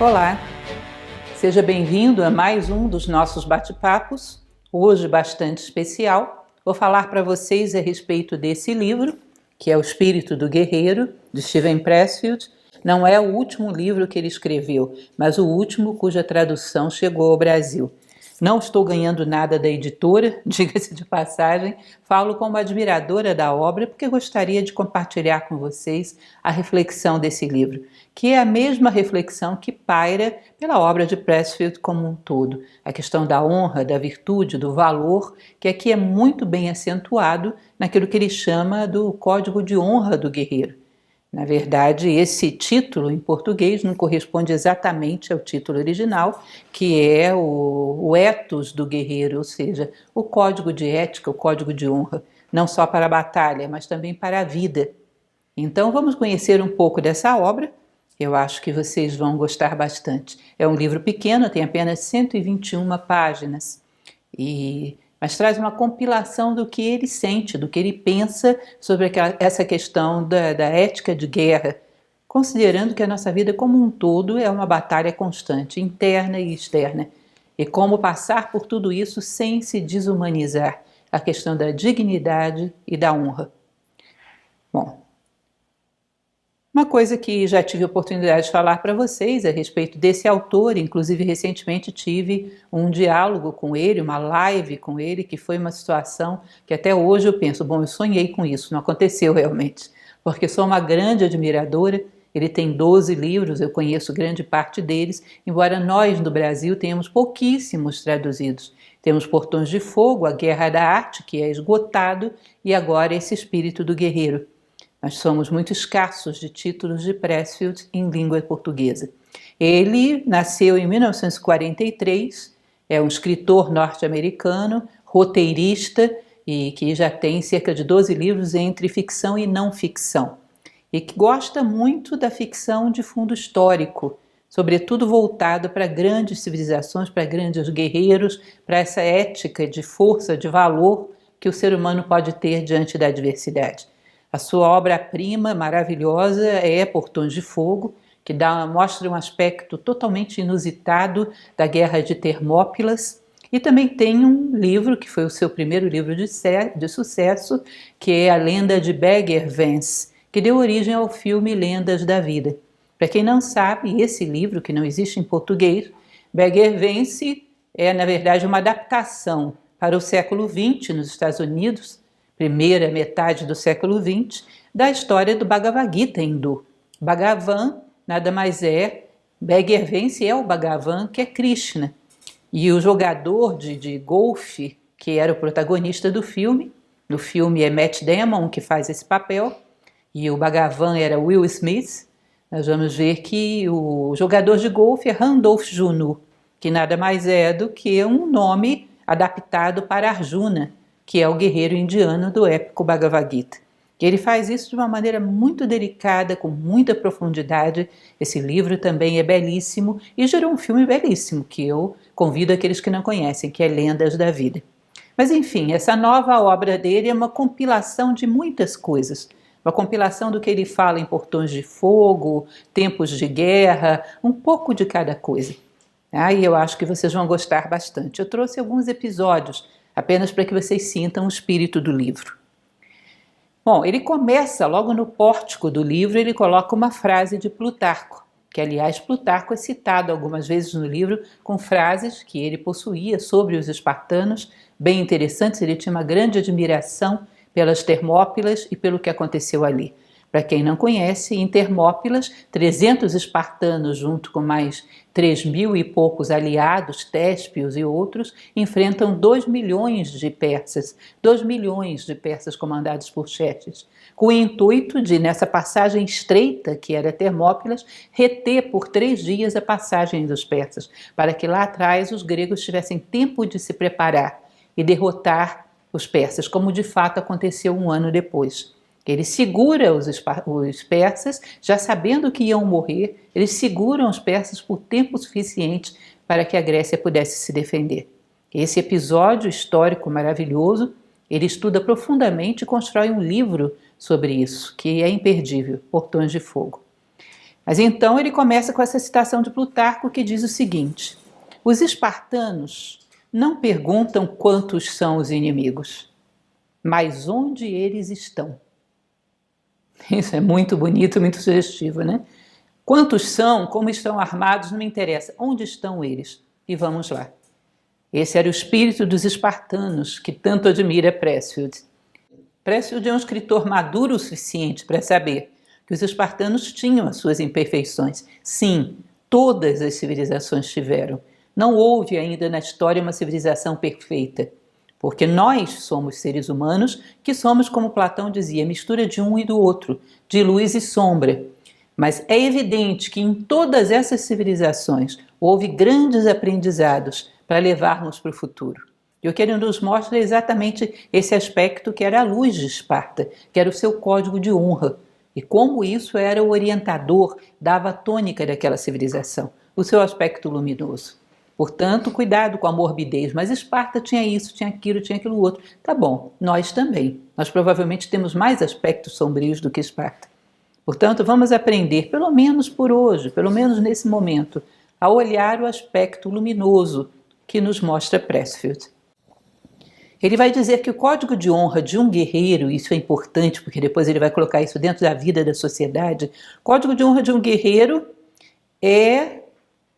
Olá, seja bem-vindo a mais um dos nossos bate-papos, hoje bastante especial. Vou falar para vocês a respeito desse livro, que é O Espírito do Guerreiro, de Steven Pressfield. Não é o último livro que ele escreveu, mas o último cuja tradução chegou ao Brasil. Não estou ganhando nada da editora, diga-se de passagem, falo como admiradora da obra porque gostaria de compartilhar com vocês a reflexão desse livro, que é a mesma reflexão que paira pela obra de Pressfield como um todo. A questão da honra, da virtude, do valor, que aqui é muito bem acentuado naquilo que ele chama do código de honra do guerreiro. Na verdade, esse título em português não corresponde exatamente ao título original, que é o ethos do guerreiro, ou seja, o código de ética, o código de honra, não só para a batalha, mas também para a vida. Então vamos conhecer um pouco dessa obra, eu acho que vocês vão gostar bastante. É um livro pequeno, tem apenas 121 páginas, mas traz uma compilação do que ele sente, do que ele pensa sobre essa questão da ética de guerra, considerando que a nossa vida como um todo é uma batalha constante, interna e externa, e como passar por tudo isso sem se desumanizar, a questão da dignidade e da honra. Bom, uma coisa que já tive a oportunidade de falar para vocês a respeito desse autor, inclusive recentemente tive um diálogo com ele, uma live com ele, que foi uma situação que até hoje eu penso, bom, eu sonhei com isso, não aconteceu realmente, porque sou uma grande admiradora. Ele tem 12 livros, eu conheço grande parte deles, embora nós no Brasil tenhamos pouquíssimos traduzidos. Temos Portões de Fogo, A Guerra da Arte, que é esgotado, e agora esse Espírito do Guerreiro. Nós somos muito escassos de títulos de Pressfield em língua portuguesa. Ele nasceu em 1943, é um escritor norte-americano, roteirista, e que já tem cerca de 12 livros entre ficção e não ficção. E que gosta muito da ficção de fundo histórico, sobretudo voltado para grandes civilizações, para grandes guerreiros, para essa ética de força, de valor que o ser humano pode ter diante da adversidade. A sua obra-prima maravilhosa é Portões de Fogo, que mostra um aspecto totalmente inusitado da Guerra de Termópilas. E também tem um livro, que foi o seu primeiro livro de sucesso, que é A Lenda de Bagger Vance, que deu origem ao filme Lendas da Vida. Para quem não sabe, esse livro, que não existe em português, Bagger Vance é, na verdade, uma adaptação para o século XX nos Estados Unidos, primeira metade do século XX, da história do Bhagavad Gita hindu. Bhagavan nada mais é, Bagger Vance é o Bhagavan, que é Krishna. E o jogador de golfe, que era o protagonista do filme é Matt Damon, que faz esse papel, e o Bhagavan era Will Smith. Nós vamos ver que o jogador de golfe é Randolph Junnu, que nada mais é do que um nome adaptado para Arjuna, que é o guerreiro indiano do épico Bhagavad Gita. Ele faz isso de uma maneira muito delicada, com muita profundidade. Esse livro também é belíssimo e gerou um filme belíssimo, que eu convido aqueles que não conhecem, que é Lendas da Vida. Mas enfim, essa nova obra dele é uma compilação de muitas coisas. Uma compilação do que ele fala em Portões de Fogo, Tempos de Guerra, um pouco de cada coisa. E eu acho que vocês vão gostar bastante. Eu trouxe alguns episódios apenas para que vocês sintam o espírito do livro. Bom, ele começa logo no pórtico do livro, ele coloca uma frase de Plutarco, que aliás Plutarco é citado algumas vezes no livro com frases que ele possuía sobre os espartanos, bem interessantes. Ele tinha uma grande admiração pelas Termópilas e pelo que aconteceu ali. Para quem não conhece, em Termópilas, 300 espartanos, junto com mais 3.000 e poucos aliados, téspios e outros, enfrentam 2 milhões de persas, 2 milhões de persas comandados por Xerxes, com o intuito de, nessa passagem estreita, que era Termópilas, reter por 3 dias a passagem dos persas, para que lá atrás os gregos tivessem tempo de se preparar e derrotar os persas, como de fato aconteceu um ano depois. Ele segura os persas, já sabendo que iam morrer, eles seguram os persas por tempo suficiente para que a Grécia pudesse se defender. Esse episódio histórico maravilhoso, ele estuda profundamente e constrói um livro sobre isso, que é imperdível, Portões de Fogo. Mas então ele começa com essa citação de Plutarco que diz o seguinte: os espartanos não perguntam quantos são os inimigos, mas onde eles estão. Isso é muito bonito, muito sugestivo, né? Quantos são, como estão armados, não me interessa. Onde estão eles? E vamos lá. Esse era o espírito dos espartanos, que tanto admira Pressfield. Pressfield é um escritor maduro o suficiente para saber que os espartanos tinham as suas imperfeições. Sim, todas as civilizações tiveram. Não houve ainda na história uma civilização perfeita, porque nós somos seres humanos que somos, como Platão dizia, mistura de um e do outro, de luz e sombra. Mas é evidente que em todas essas civilizações houve grandes aprendizados para levarmos para o futuro. E o que ele nos mostra é exatamente esse aspecto que era a luz de Esparta, que era o seu código de honra, e como isso era o orientador, dava a tônica daquela civilização, o seu aspecto luminoso. Portanto, cuidado com a morbidez, mas Esparta tinha isso, tinha aquilo outro. Tá bom, nós também. Nós provavelmente temos mais aspectos sombrios do que Esparta. Portanto, vamos aprender, pelo menos por hoje, pelo menos nesse momento, a olhar o aspecto luminoso que nos mostra Pressfield. Ele vai dizer que o código de honra de um guerreiro, isso é importante porque depois ele vai colocar isso dentro da vida da sociedade, o código de honra de um guerreiro é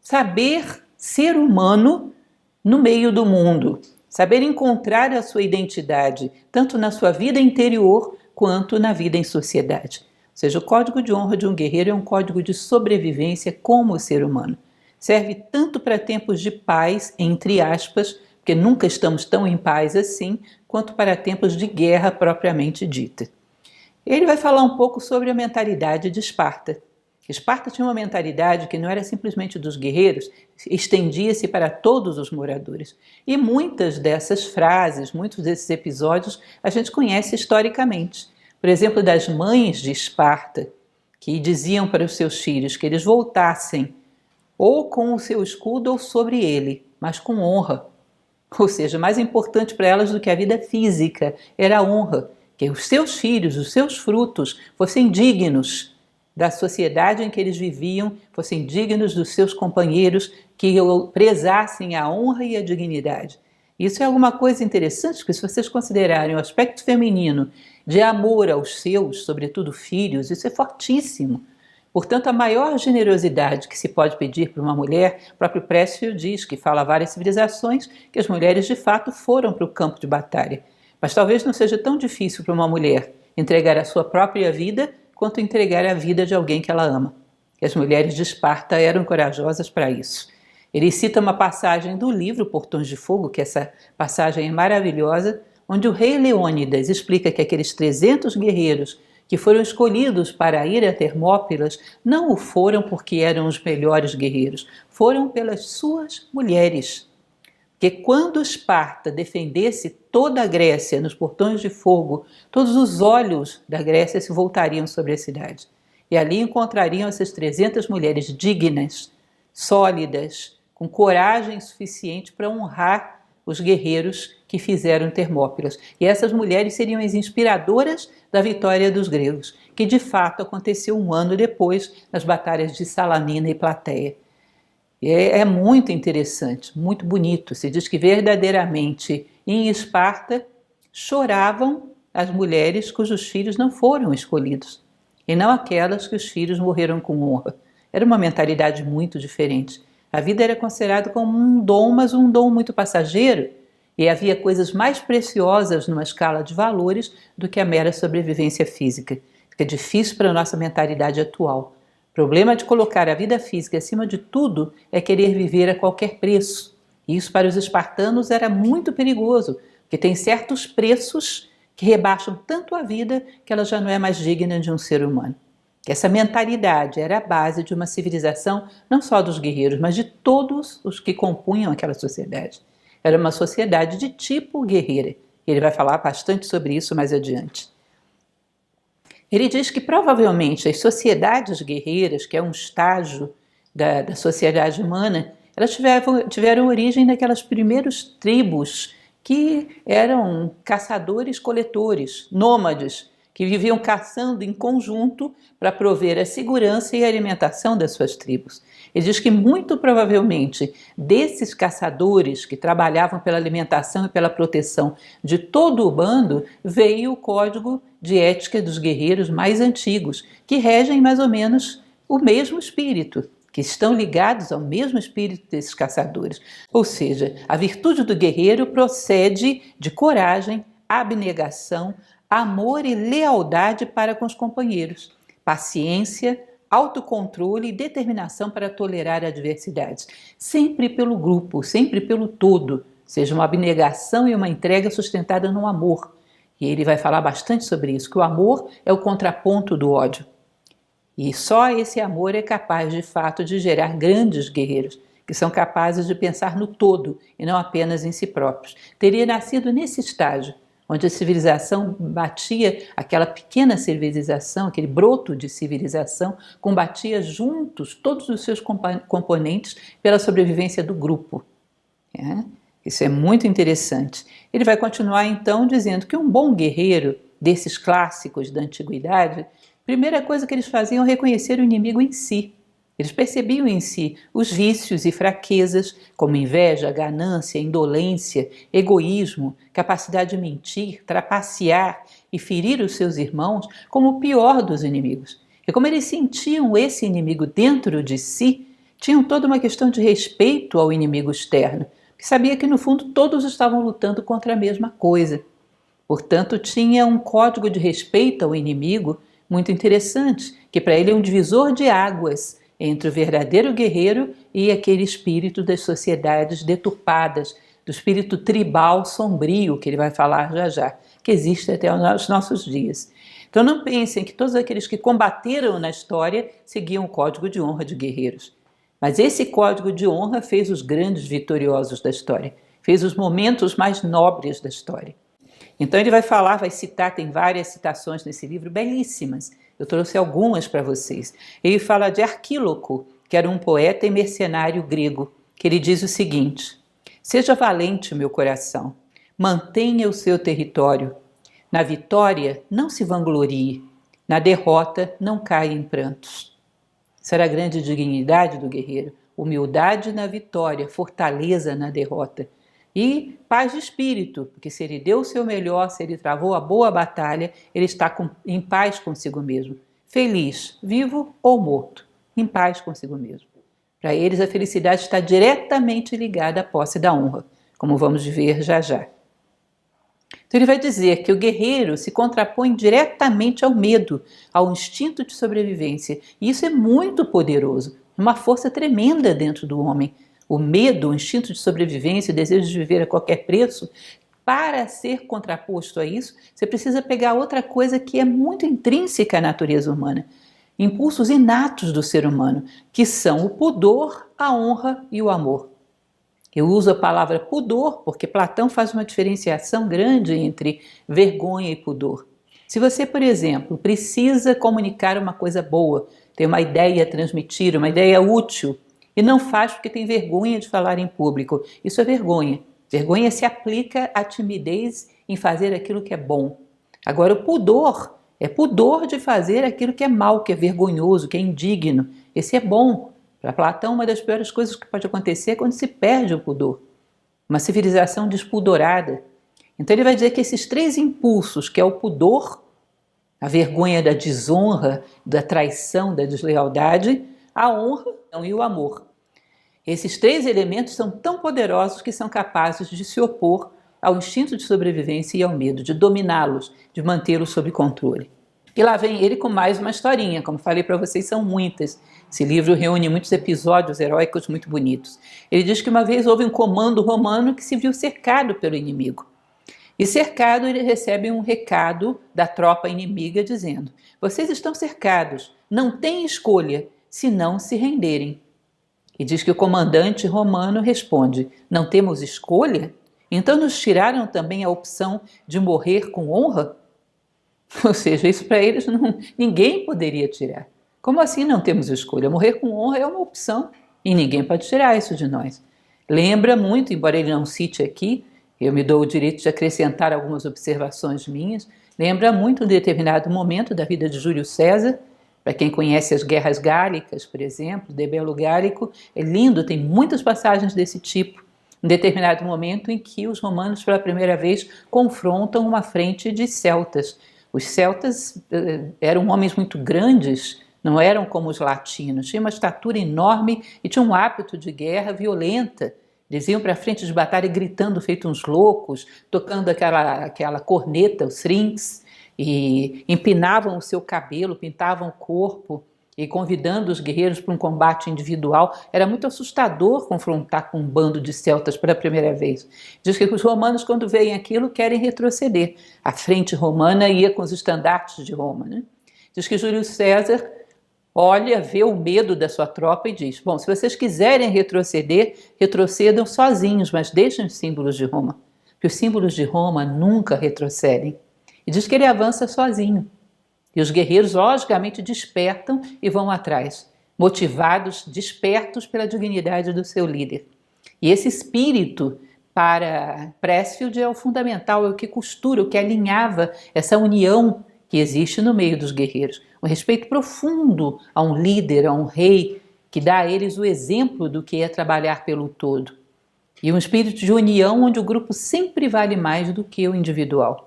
saber ser humano no meio do mundo, saber encontrar a sua identidade, tanto na sua vida interior quanto na vida em sociedade. Ou seja, o código de honra de um guerreiro é um código de sobrevivência como ser humano. Serve tanto para tempos de paz, entre aspas, porque nunca estamos tão em paz assim, quanto para tempos de guerra propriamente dita. Ele vai falar um pouco sobre a mentalidade de Esparta. Esparta tinha uma mentalidade que não era simplesmente dos guerreiros, estendia-se para todos os moradores. E muitas dessas frases, muitos desses episódios, a gente conhece historicamente. Por exemplo, das mães de Esparta, que diziam para os seus filhos que eles voltassem ou com o seu escudo ou sobre ele, mas com honra. Ou seja, mais importante para elas do que a vida física era a honra, que os seus filhos, os seus frutos fossem dignos da sociedade em que eles viviam, fossem dignos dos seus companheiros, que prezassem a honra e a dignidade. Isso é alguma coisa interessante, porque se vocês considerarem o aspecto feminino de amor aos seus, sobretudo filhos, isso é fortíssimo. Portanto, a maior generosidade que se pode pedir para uma mulher, o próprio Pressfield diz, que fala várias civilizações, que as mulheres de fato foram para o campo de batalha. Mas talvez não seja tão difícil para uma mulher entregar a sua própria vida quanto entregar a vida de alguém que ela ama. E as mulheres de Esparta eram corajosas para isso. Ele cita uma passagem do livro Portões de Fogo, que essa passagem é maravilhosa, onde o rei Leônidas explica que aqueles 300 guerreiros que foram escolhidos para ir a Termópilas não o foram porque eram os melhores guerreiros, foram pelas suas mulheres. Porque quando Esparta defendesse toda a Grécia nos Portões de Fogo, todos os olhos da Grécia se voltariam sobre a cidade. E ali encontrariam essas 300 mulheres dignas, sólidas, com coragem suficiente para honrar os guerreiros que fizeram Termópilas. E essas mulheres seriam as inspiradoras da vitória dos gregos, que de fato aconteceu um ano depois nas batalhas de Salamina e Plateia. É muito interessante, muito bonito. Se diz que verdadeiramente em Esparta choravam as mulheres cujos filhos não foram escolhidos, e não aquelas que os filhos morreram com honra. Era uma mentalidade muito diferente. A vida era considerada como um dom, mas um dom muito passageiro, e havia coisas mais preciosas numa escala de valores do que a mera sobrevivência física. Fica difícil para a nossa mentalidade atual. O problema de colocar a vida física acima de tudo é querer viver a qualquer preço. E isso para os espartanos era muito perigoso, porque tem certos preços que rebaixam tanto a vida que ela já não é mais digna de um ser humano. Essa mentalidade era a base de uma civilização não só dos guerreiros, mas de todos os que compunham aquela sociedade. Era uma sociedade de tipo guerreira. Ele vai falar bastante sobre isso mais adiante. Ele diz que provavelmente as sociedades guerreiras, que é um estágio da sociedade humana, elas tiveram origem naquelas primeiras tribos que eram caçadores-coletores, nômades, que viviam caçando em conjunto para prover a segurança e a alimentação das suas tribos. Ele diz que muito provavelmente desses caçadores que trabalhavam pela alimentação e pela proteção de todo o bando, veio o código de ética dos guerreiros mais antigos, que regem mais ou menos o mesmo espírito, que estão ligados ao mesmo espírito desses caçadores. Ou seja, a virtude do guerreiro procede de coragem, abnegação, amor e lealdade para com os companheiros, paciência, autocontrole e determinação para tolerar adversidades, sempre pelo grupo, sempre pelo todo, seja uma abnegação e uma entrega sustentada no amor. E ele vai falar bastante sobre isso, que o amor é o contraponto do ódio. E só esse amor é capaz, de fato, de gerar grandes guerreiros, que são capazes de pensar no todo e não apenas em si próprios. Teria nascido nesse estágio, onde a civilização batia, aquela pequena civilização, aquele broto de civilização, combatia juntos todos os seus componentes pela sobrevivência do grupo. Isso é muito interessante. Ele vai continuar então dizendo que um bom guerreiro desses clássicos da antiguidade, a primeira coisa que eles faziam é reconhecer o inimigo em si. Eles percebiam em si os vícios e fraquezas, como inveja, ganância, indolência, egoísmo, capacidade de mentir, trapacear e ferir os seus irmãos, como o pior dos inimigos. E como eles sentiam esse inimigo dentro de si, tinham toda uma questão de respeito ao inimigo externo, que sabia que no fundo todos estavam lutando contra a mesma coisa. Portanto, tinha um código de respeito ao inimigo muito interessante, que para ele é um divisor de águas entre o verdadeiro guerreiro e aquele espírito das sociedades deturpadas, do espírito tribal sombrio, que ele vai falar já já, que existe até os nossos dias. Então não pensem que todos aqueles que combateram na história seguiam o código de honra de guerreiros. Mas esse código de honra fez os grandes vitoriosos da história, fez os momentos mais nobres da história. Então ele vai falar, vai citar, tem várias citações nesse livro belíssimas. Eu trouxe algumas para vocês. Ele fala de Arquíloco, que era um poeta e mercenário grego, que ele diz o seguinte: seja valente, meu coração, mantenha o seu território. Na vitória, não se vanglorie. Na derrota, não caia em prantos. Essa era a grande dignidade do guerreiro. Humildade na vitória, fortaleza na derrota. E paz de espírito, porque se ele deu o seu melhor, se ele travou a boa batalha, ele está em paz consigo mesmo. Feliz, vivo ou morto, em paz consigo mesmo. Para eles, a felicidade está diretamente ligada à posse da honra, como vamos ver já já. Então ele vai dizer que o guerreiro se contrapõe diretamente ao medo, ao instinto de sobrevivência. E isso é muito poderoso, uma força tremenda dentro do homem. O medo, o instinto de sobrevivência, o desejo de viver a qualquer preço, para ser contraposto a isso, você precisa pegar outra coisa que é muito intrínseca à natureza humana. Impulsos inatos do ser humano, que são o pudor, a honra e o amor. Eu uso a palavra pudor porque Platão faz uma diferenciação grande entre vergonha e pudor. Se você, por exemplo, precisa comunicar uma coisa boa, tem uma ideia a transmitir, uma ideia útil, e não faz porque tem vergonha de falar em público, isso é vergonha. Vergonha se aplica à timidez em fazer aquilo que é bom. Agora, o pudor é pudor de fazer aquilo que é mal, que é vergonhoso, que é indigno. Esse é bom. Para Platão, uma das piores coisas que pode acontecer é quando se perde o pudor. Uma civilização despudorada. Então ele vai dizer que esses três impulsos, que é o pudor, a vergonha da desonra, da traição, da deslealdade, a honra e o amor. Esses três elementos são tão poderosos que são capazes de se opor ao instinto de sobrevivência e ao medo, de dominá-los, de mantê-los sob controle. E lá vem ele com mais uma historinha, como falei para vocês, são muitas. Esse livro reúne muitos episódios heróicos muito bonitos. Ele diz que uma vez houve um comando romano que se viu cercado pelo inimigo. E cercado, ele recebe um recado da tropa inimiga dizendo: vocês estão cercados, não têm escolha, se não se renderem. E diz que o comandante romano responde: não temos escolha? Então nos tiraram também a opção de morrer com honra? Ou seja, isso para eles ninguém poderia tirar. Como assim não temos escolha? Morrer com honra é uma opção e ninguém pode tirar isso de nós. Lembra muito, embora ele não cite aqui, eu me dou o direito de acrescentar algumas observações minhas, Lembra muito um determinado momento da vida de Júlio César. Para quem conhece as guerras gálicas, por exemplo, de Belo Gálico, é lindo, tem muitas passagens desse tipo. Um determinado momento em que os romanos, pela primeira vez, confrontam uma frente de celtas. Os celtas eram homens muito grandes, não eram como os latinos, tinham uma estatura enorme e tinham um hábito de guerra violenta. Eles iam para a frente de batalha gritando feito uns loucos, tocando aquela corneta, os srinx, e empinavam o seu cabelo, pintavam o corpo e convidando os guerreiros para um combate individual. Era muito assustador confrontar com um bando de celtas pela primeira vez. Diz que os romanos, quando veem aquilo, querem retroceder. A frente romana ia com os estandartes de Roma, né? Diz que Júlio César olha, vê o medo da sua tropa e diz: bom, se vocês quiserem retroceder, retrocedam sozinhos, mas deixem os símbolos de Roma, porque os símbolos de Roma nunca retrocedem. E diz que ele avança sozinho. E os guerreiros, logicamente, despertam e vão atrás, motivados, despertos pela dignidade do seu líder. E esse espírito, para Pressfield, é o fundamental, é o que costura, o que alinhava essa união que existe no meio dos guerreiros. Um respeito profundo a um líder, a um rei, que dá a eles o exemplo do que é trabalhar pelo todo. E um espírito de união onde o grupo sempre vale mais do que o individual.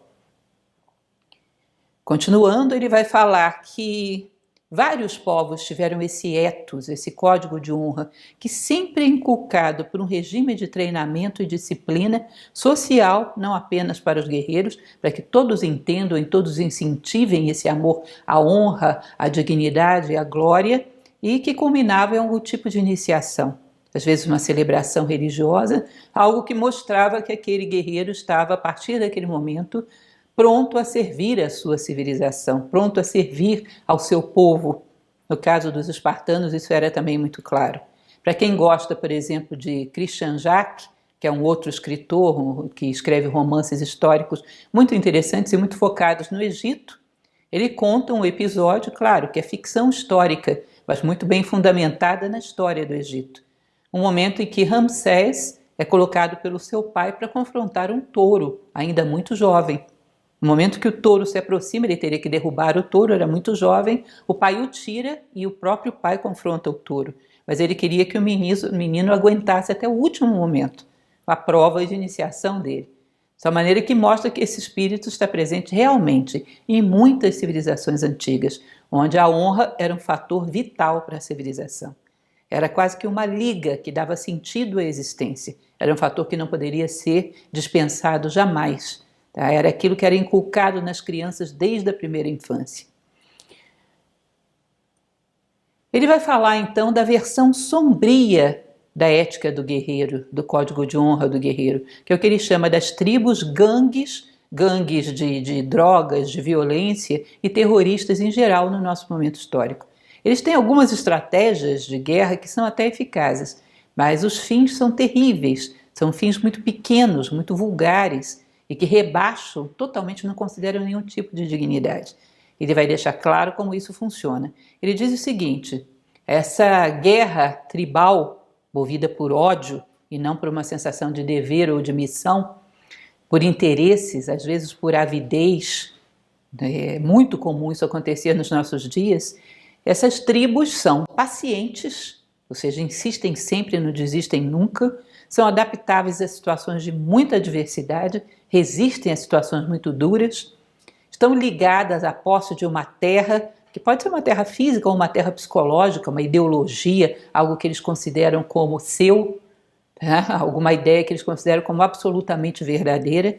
Continuando, ele vai falar que vários povos tiveram esse ethos, esse código de honra, que sempre é inculcado por um regime de treinamento e disciplina social, não apenas para os guerreiros, para que todos entendam e todos incentivem esse amor à honra, à dignidade e à glória, e que culminava em algum tipo de iniciação. Às vezes uma celebração religiosa, algo que mostrava que aquele guerreiro estava, a partir daquele momento, pronto a servir a sua civilização, pronto a servir ao seu povo. No caso dos espartanos, isso era também muito claro. Para quem gosta, por exemplo, de Christian Jacques, que é um outro escritor que escreve romances históricos muito interessantes e muito focados no Egito, ele conta um episódio, claro, que é ficção histórica, mas muito bem fundamentada na história do Egito. Um momento em que Ramsés é colocado pelo seu pai para confrontar um touro, ainda muito jovem. No momento que o touro se aproxima, ele teria que derrubar o touro, era muito jovem, o pai o tira e o próprio pai confronta o touro. Mas ele queria que o menino aguentasse até o último momento, a prova de iniciação dele. De maneira que mostra que esse espírito está presente realmente em muitas civilizações antigas, onde a honra era um fator vital para a civilização. Era quase que uma liga que dava sentido à existência. Era um fator que não poderia ser dispensado jamais. Era aquilo que era inculcado nas crianças desde a primeira infância. Ele vai falar então da versão sombria da ética do guerreiro, do código de honra do guerreiro, que é o que ele chama das tribos gangues de drogas, de violência e terroristas em geral no nosso momento histórico. Eles têm algumas estratégias de guerra que são até eficazes, mas os fins são terríveis, são fins muito pequenos, muito vulgares, e que rebaixam totalmente, não consideram nenhum tipo de dignidade. Ele vai deixar claro como isso funciona. Ele diz o seguinte: essa guerra tribal, movida por ódio e não por uma sensação de dever ou de missão, por interesses, às vezes por avidez, é muito comum isso acontecer nos nossos dias, essas tribos são pacientes, ou seja, insistem sempre, não desistem nunca, são adaptáveis a situações de muita adversidade, resistem a situações muito duras, estão ligadas à posse de uma terra, que pode ser uma terra física ou uma terra psicológica, uma ideologia, algo que eles consideram como seu, alguma ideia que eles consideram como absolutamente verdadeira,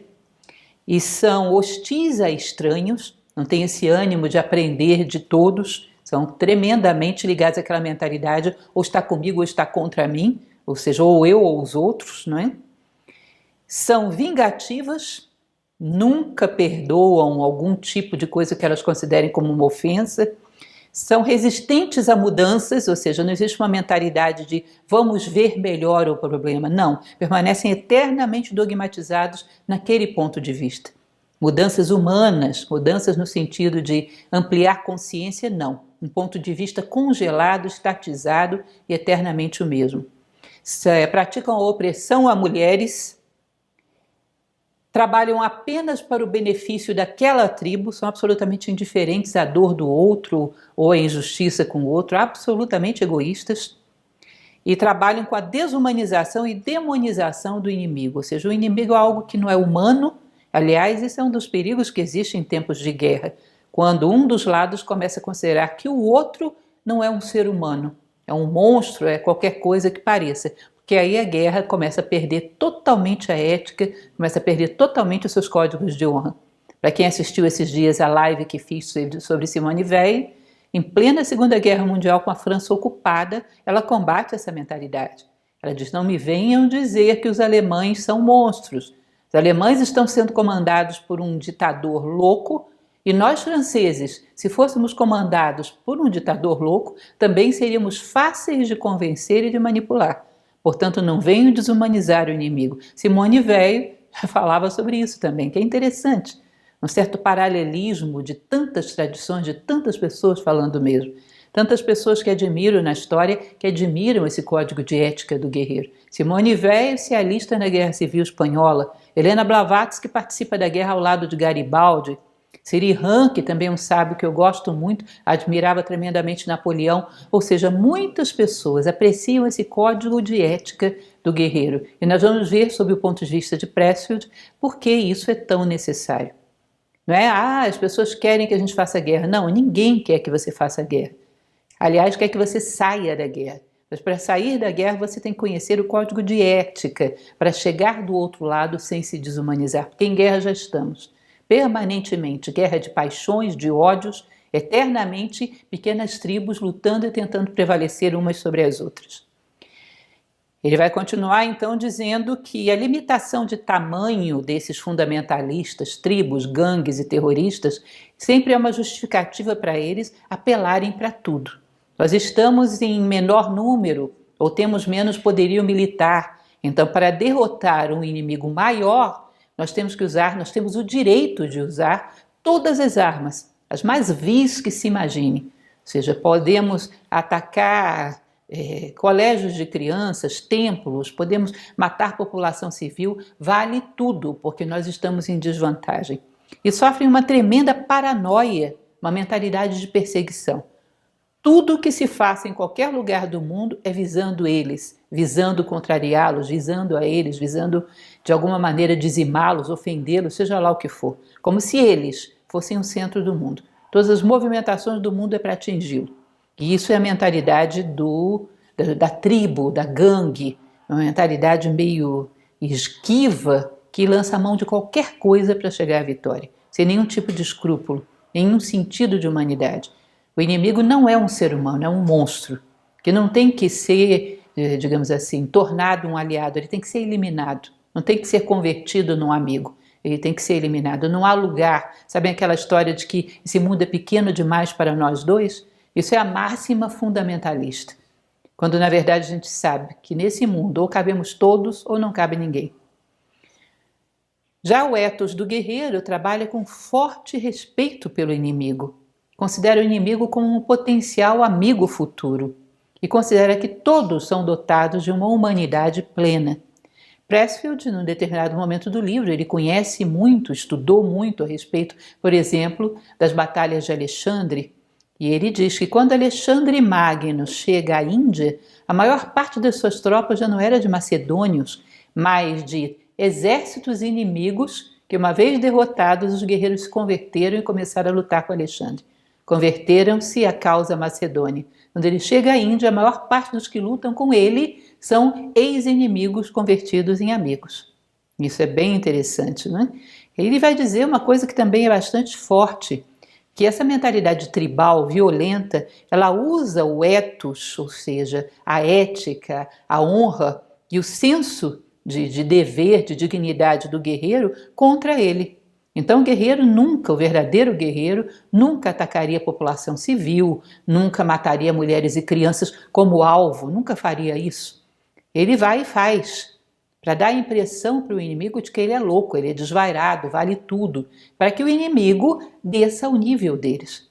e são hostis a estranhos, não têm esse ânimo de aprender de todos, são tremendamente ligados àquela mentalidade, ou está comigo ou está contra mim, ou seja, ou eu ou os outros, não é? São vingativas, nunca perdoam algum tipo de coisa que elas considerem como uma ofensa, são resistentes a mudanças, ou seja, não existe uma mentalidade de vamos ver melhor o problema, não, permanecem eternamente dogmatizados naquele ponto de vista. Mudanças humanas, mudanças no sentido de ampliar consciência, não, um ponto de vista congelado, estatizado e eternamente o mesmo. Praticam a opressão a mulheres, trabalham apenas para o benefício daquela tribo, são absolutamente indiferentes à dor do outro ou à injustiça com o outro, absolutamente egoístas, e trabalham com a desumanização e demonização do inimigo, ou seja, o inimigo é algo que não é humano. Aliás, esse é um dos perigos que existe em tempos de guerra, quando um dos lados começa a considerar que o outro não é um ser humano, é um monstro, é qualquer coisa que pareça, porque aí a guerra começa a perder totalmente a ética, começa a perder totalmente os seus códigos de honra. Para quem assistiu esses dias a live que fiz sobre Simone Weil, em plena Segunda Guerra Mundial, com a França ocupada, ela combate essa mentalidade. Ela diz: não me venham dizer que os alemães são monstros. Os alemães estão sendo comandados por um ditador louco, e nós franceses, se fôssemos comandados por um ditador louco, também seríamos fáceis de convencer e de manipular. Portanto, não venham desumanizar o inimigo. Simone Weil falava sobre isso também, que é interessante. Um certo paralelismo de tantas tradições, de tantas pessoas falando mesmo. Tantas pessoas que admiram na história, que admiram esse código de ética do guerreiro. Simone Weil se alista na Guerra Civil Espanhola. Helena Blavatsky participa da guerra ao lado de Garibaldi. Siri Han, que também é um sábio que eu gosto muito, admirava tremendamente Napoleão. Ou seja, muitas pessoas apreciam esse código de ética do guerreiro. E nós vamos ver, sob o ponto de vista de Pressfield, por que isso é tão necessário. Não é, as pessoas querem que a gente faça guerra. Não, ninguém quer que você faça guerra. Aliás, quer que você saia da guerra. Mas para sair da guerra você tem que conhecer o código de ética para chegar do outro lado sem se desumanizar. Porque em guerra já estamos. Permanentemente, guerra de paixões, de ódios, eternamente pequenas tribos lutando e tentando prevalecer umas sobre as outras. Ele vai continuar então dizendo que a limitação de tamanho desses fundamentalistas, tribos, gangues e terroristas sempre é uma justificativa para eles apelarem para tudo. Nós estamos em menor número ou temos menos poderio militar, então para derrotar um inimigo maior, nós temos o direito de usar todas as armas, as mais vis que se imagine. Ou seja, podemos atacar colégios de crianças, templos, podemos matar população civil, vale tudo, porque nós estamos em desvantagem. E sofrem uma tremenda paranoia, uma mentalidade de perseguição. Tudo que se faça em qualquer lugar do mundo é visando eles, visando contrariá-los, visando a eles, visando de alguma maneira dizimá-los, ofendê-los, seja lá o que for. Como se eles fossem o centro do mundo. Todas as movimentações do mundo é para atingi-lo. E isso é a mentalidade da tribo, da gangue, uma mentalidade meio esquiva que lança a mão de qualquer coisa para chegar à vitória, sem nenhum tipo de escrúpulo, nenhum sentido de humanidade. O inimigo não é um ser humano, é um monstro, que não tem que ser, digamos assim, tornado um aliado, ele tem que ser eliminado, não tem que ser convertido num amigo. Ele tem que ser eliminado, não há lugar. Sabem aquela história de que esse mundo é pequeno demais para nós dois? Isso é a máxima fundamentalista, quando na verdade a gente sabe que nesse mundo ou cabemos todos ou não cabe ninguém. Já o ethos do guerreiro trabalha com forte respeito pelo inimigo, considera o inimigo como um potencial amigo futuro e considera que todos são dotados de uma humanidade plena. Pressfield, num determinado momento do livro, ele conhece muito, estudou muito a respeito, por exemplo, das batalhas de Alexandre. E ele diz que quando Alexandre Magno chega à Índia, a maior parte das suas tropas já não era de macedônios, mas de exércitos inimigos que, uma vez derrotados, os guerreiros se converteram e começaram a lutar com Alexandre. Converteram-se à causa macedônia. Quando ele chega à Índia, a maior parte dos que lutam com ele são ex-inimigos convertidos em amigos. Isso é bem interessante, né? Ele vai dizer uma coisa que também é bastante forte, que essa mentalidade tribal, violenta, ela usa o ethos, ou seja, a ética, a honra e o senso de dever, de dignidade do guerreiro contra ele. Então o verdadeiro guerreiro, nunca atacaria a população civil, nunca mataria mulheres e crianças como alvo, nunca faria isso. Ele vai e faz, para dar a impressão para o inimigo de que ele é louco, ele é desvairado, vale tudo, para que o inimigo desça ao nível deles.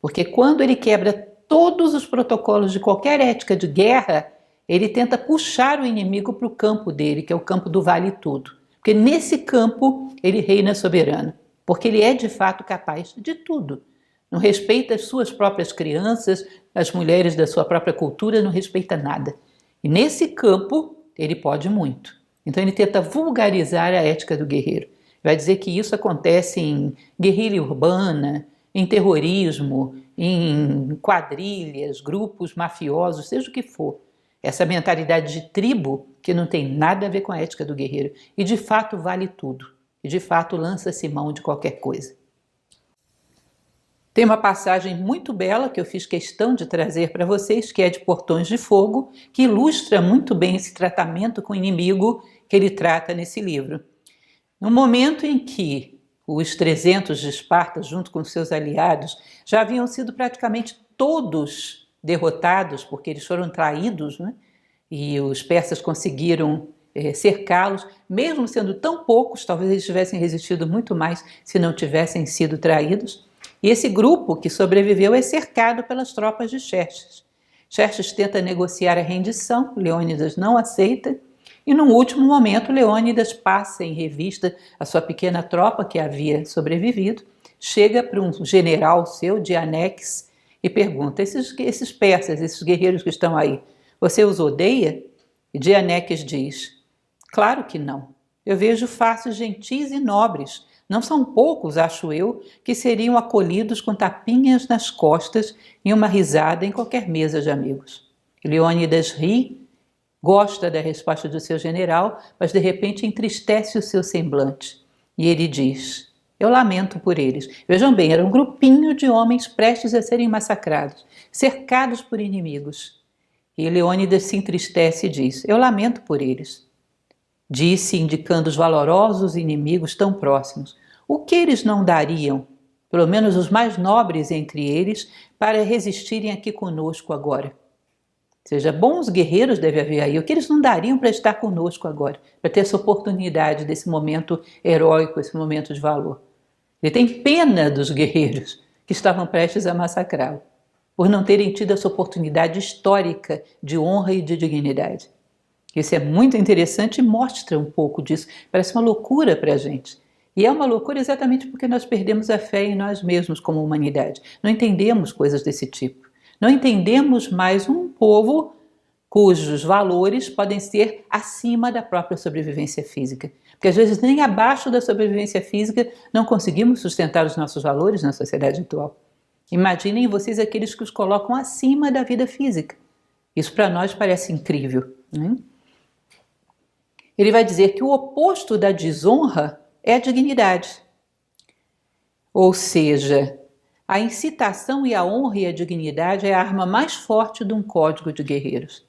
Porque quando ele quebra todos os protocolos de qualquer ética de guerra, ele tenta puxar o inimigo para o campo dele, que é o campo do vale tudo, Porque nesse campo ele reina soberano, porque ele é de fato capaz de tudo. Não respeita as suas próprias crianças, as mulheres da sua própria cultura, não respeita nada. E nesse campo ele pode muito. Então ele tenta vulgarizar a ética do guerreiro. Vai dizer que isso acontece em guerrilha urbana, em terrorismo, em quadrilhas, grupos mafiosos, seja o que for. Essa mentalidade de tribo que não tem nada a ver com a ética do guerreiro e de fato vale tudo. E de fato lança-se mão de qualquer coisa. Tem uma passagem muito bela que eu fiz questão de trazer para vocês, que é de Portões de Fogo, que ilustra muito bem esse tratamento com o inimigo que ele trata nesse livro. No momento em que os 300 de Esparta, junto com seus aliados, já haviam sido praticamente todos derrotados, porque eles foram traídos, né? E os persas conseguiram cercá-los, mesmo sendo tão poucos, talvez eles tivessem resistido muito mais se não tivessem sido traídos. E esse grupo que sobreviveu é cercado pelas tropas de Xerxes. Xerxes tenta negociar a rendição, Leônidas não aceita, e num último momento Leônidas passa em revista a sua pequena tropa que havia sobrevivido, chega para um general seu, Dianeques, e pergunta: esses persas, esses guerreiros que estão aí, você os odeia? E Dianeques diz: claro que não, eu vejo faces gentis e nobres. Não são poucos, acho eu, que seriam acolhidos com tapinhas nas costas e uma risada em qualquer mesa de amigos. Leônidas ri, gosta da resposta do seu general, mas de repente entristece o seu semblante. E ele diz: eu lamento por eles. Vejam bem, era um grupinho de homens prestes a serem massacrados, cercados por inimigos. E Leônidas se entristece e diz: eu lamento por eles. Disse, indicando os valorosos inimigos tão próximos: o que eles não dariam, pelo menos os mais nobres entre eles, para resistirem aqui conosco agora? Ou seja, bons guerreiros deve haver aí. O que eles não dariam para estar conosco agora, para ter essa oportunidade desse momento heróico, esse momento de valor? Ele tem pena dos guerreiros que estavam prestes a massacrá-lo, por não terem tido essa oportunidade histórica de honra e de dignidade. Isso é muito interessante e mostra um pouco disso. Parece uma loucura para a gente. E é uma loucura exatamente porque nós perdemos a fé em nós mesmos como humanidade. Não entendemos coisas desse tipo. Não entendemos mais um povo cujos valores podem ser acima da própria sobrevivência física. Porque às vezes nem abaixo da sobrevivência física não conseguimos sustentar os nossos valores na sociedade atual. Imaginem vocês aqueles que os colocam acima da vida física. Isso para nós parece incrível, né? Ele vai dizer que o oposto da desonra é a dignidade. Ou seja, a incitação e a honra e a dignidade é a arma mais forte de um código de guerreiros.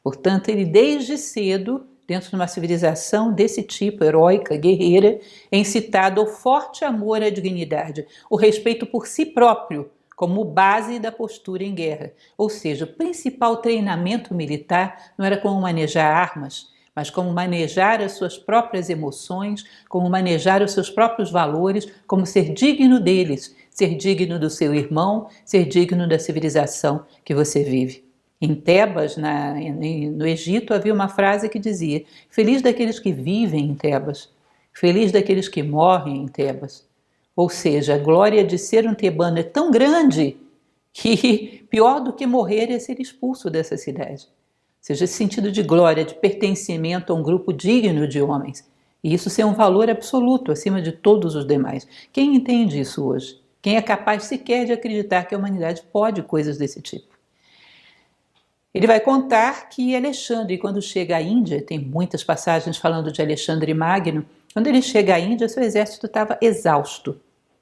Portanto, ele desde cedo, dentro de uma civilização desse tipo, heróica, guerreira, é incitado ao forte amor à dignidade, o respeito por si próprio, como base da postura em guerra. Ou seja, o principal treinamento militar não era como manejar armas, mas como manejar as suas próprias emoções, como manejar os seus próprios valores, como ser digno deles, ser digno do seu irmão, ser digno da civilização que você vive. Em Tebas, no Egito, havia uma frase que dizia: feliz daqueles que vivem em Tebas, feliz daqueles que morrem em Tebas. Ou seja, a glória de ser um tebano é tão grande que pior do que morrer é ser expulso dessa cidade. Ou seja, esse sentido de glória, de pertencimento a um grupo digno de homens. E isso ser um valor absoluto, acima de todos os demais. Quem entende isso hoje? Quem é capaz sequer de acreditar que a humanidade pode coisas desse tipo? Ele vai contar que Alexandre, quando chega à Índia, tem muitas passagens falando de Alexandre Magno, quando ele chega à Índia, seu exército estava exausto.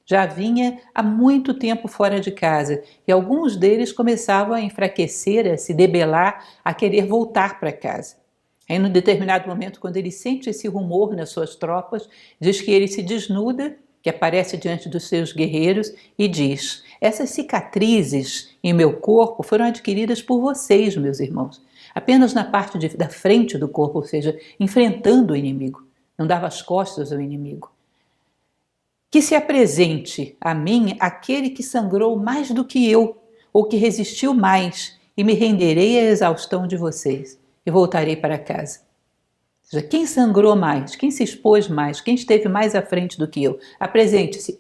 Já vinha há muito tempo fora de casa e alguns deles começavam a enfraquecer, a se debelar, a querer voltar para casa. Aí, num determinado momento, quando ele sente esse rumor nas suas tropas, diz que ele se desnuda, que aparece diante dos seus guerreiros e diz: essas cicatrizes em meu corpo foram adquiridas por vocês, meus irmãos, apenas na parte da frente do corpo, ou seja, enfrentando o inimigo, não dava as costas ao inimigo. Que se apresente a mim aquele que sangrou mais do que eu, ou que resistiu mais, e me renderei à exaustão de vocês, e voltarei para casa. Ou Ou seja, quem sangrou mais, quem se expôs mais, quem esteve mais à frente do que eu? Apresente-se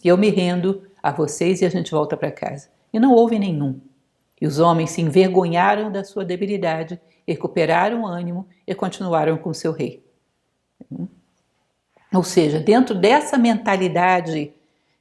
e eu me rendo a vocês e a gente volta para casa. E não houve nenhum. E os homens se envergonharam da sua debilidade, recuperaram o ânimo e continuaram com seu rei. Ou seja, dentro dessa mentalidade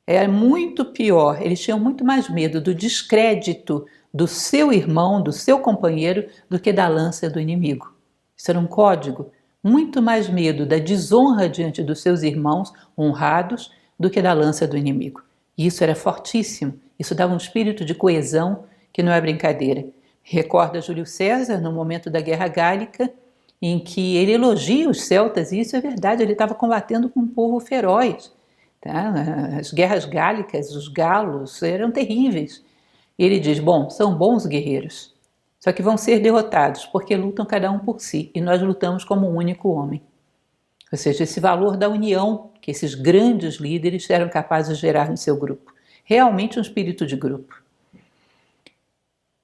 era muito pior, eles tinham muito mais medo do descrédito do seu irmão, do seu companheiro, do que da lança do inimigo. Isso era um código. Muito mais medo da desonra diante dos seus irmãos honrados do que da lança do inimigo. E isso era fortíssimo. Isso dava um espírito de coesão que não é brincadeira. Recorda Júlio César, no momento da Guerra Gálica, em que ele elogia os celtas, e isso é verdade, ele estava combatendo com um povo feroz. Tá? As guerras gálicas, os galos, eram terríveis. E ele diz, bom, são bons guerreiros, só que vão ser derrotados, porque lutam cada um por si, e nós lutamos como um único homem. Ou seja, esse valor da união que esses grandes líderes eram capazes de gerar no seu grupo. Realmente um espírito de grupo.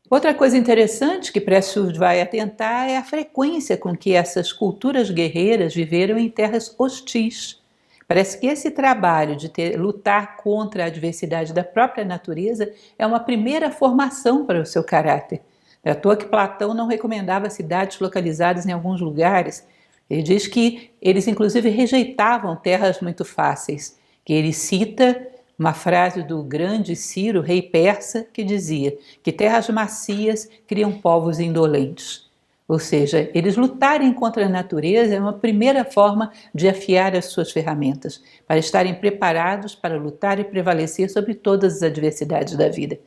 Outra coisa interessante que Prestes vai atentar é a frequência com que essas culturas guerreiras viveram em terras hostis. Parece que esse trabalho de lutar contra a adversidade da própria natureza é uma primeira formação para o seu caráter. Não é à toa que Platão não recomendava cidades localizadas em alguns lugares. Ele diz que eles inclusive rejeitavam terras muito fáceis, que ele cita uma frase do grande Ciro, rei persa, que dizia que terras macias criam povos indolentes. Ou seja, eles lutarem contra a natureza é uma primeira forma de afiar as suas ferramentas, para estarem preparados para lutar e prevalecer sobre todas as adversidades da vida.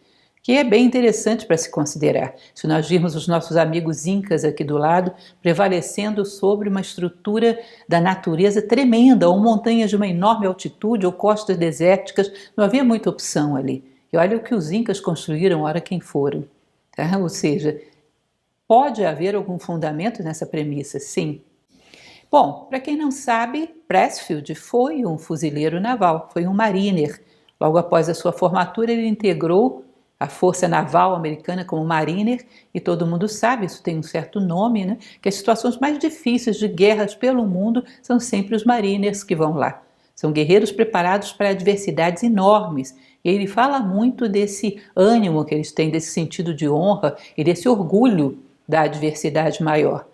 Que é bem interessante para se considerar. Se nós virmos os nossos amigos incas aqui do lado, prevalecendo sobre uma estrutura da natureza tremenda, ou montanhas de uma enorme altitude, ou costas desérticas, não havia muita opção ali. E olha o que os incas construíram, ora quem foram. Tá? Ou seja, pode haver algum fundamento nessa premissa, sim. Bom, para quem não sabe, Pressfield foi um fuzileiro naval, foi um mariner. Logo após a sua formatura, ele integrou a Força Naval Americana como mariner, e todo mundo sabe, isso tem um certo nome, né? Que as situações mais difíceis de guerras pelo mundo são sempre os mariners que vão lá. São guerreiros preparados para adversidades enormes. E ele fala muito desse ânimo que eles têm, desse sentido de honra e desse orgulho da adversidade maior.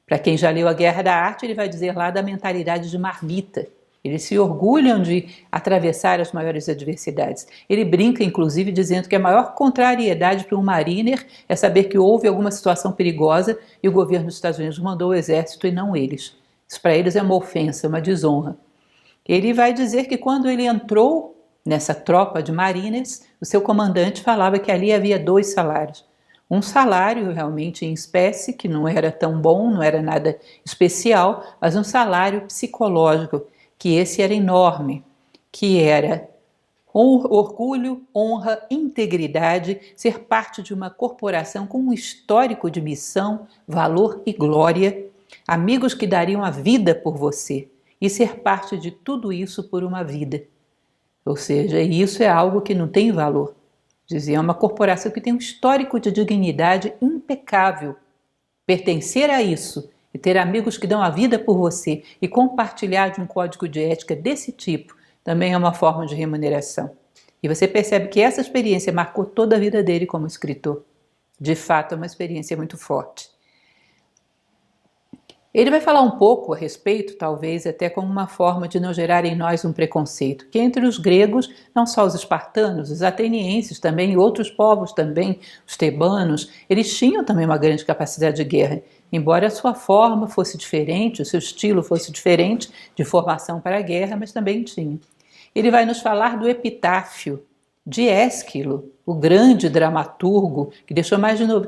Para quem já leu A Guerra da Arte, ele vai dizer lá da mentalidade de marmita. Eles se orgulham de atravessar as maiores adversidades. Ele brinca, inclusive, dizendo que a maior contrariedade para um mariner é saber que houve alguma situação perigosa e o governo dos Estados Unidos mandou o exército e não eles. Isso para eles é uma ofensa, uma desonra. Ele vai dizer que quando ele entrou nessa tropa de mariners, o seu comandante falava que ali havia 2 salários. Um salário realmente em espécie, que não era tão bom, não era nada especial, mas um salário psicológico, que esse era enorme, que era orgulho, honra, integridade, ser parte de uma corporação com um histórico de missão, valor e glória, amigos que dariam a vida por você, e ser parte de tudo isso por uma vida. Ou seja, isso é algo que não tem valor. Dizia, é uma corporação que tem um histórico de dignidade impecável. Pertencer a isso e ter amigos que dão a vida por você e compartilhar de um código de ética desse tipo também é uma forma de remuneração. E você percebe que essa experiência marcou toda a vida dele como escritor. De fato, é uma experiência muito forte. Ele vai falar um pouco a respeito, talvez até como uma forma de não gerar em nós um preconceito, que entre os gregos, não só os espartanos, os atenienses também, e outros povos também, os tebanos, eles tinham também uma grande capacidade de guerra, embora a sua forma fosse diferente, o seu estilo fosse diferente de formação para a guerra, mas também tinha. Ele vai nos falar do epitáfio de Ésquilo, o grande dramaturgo,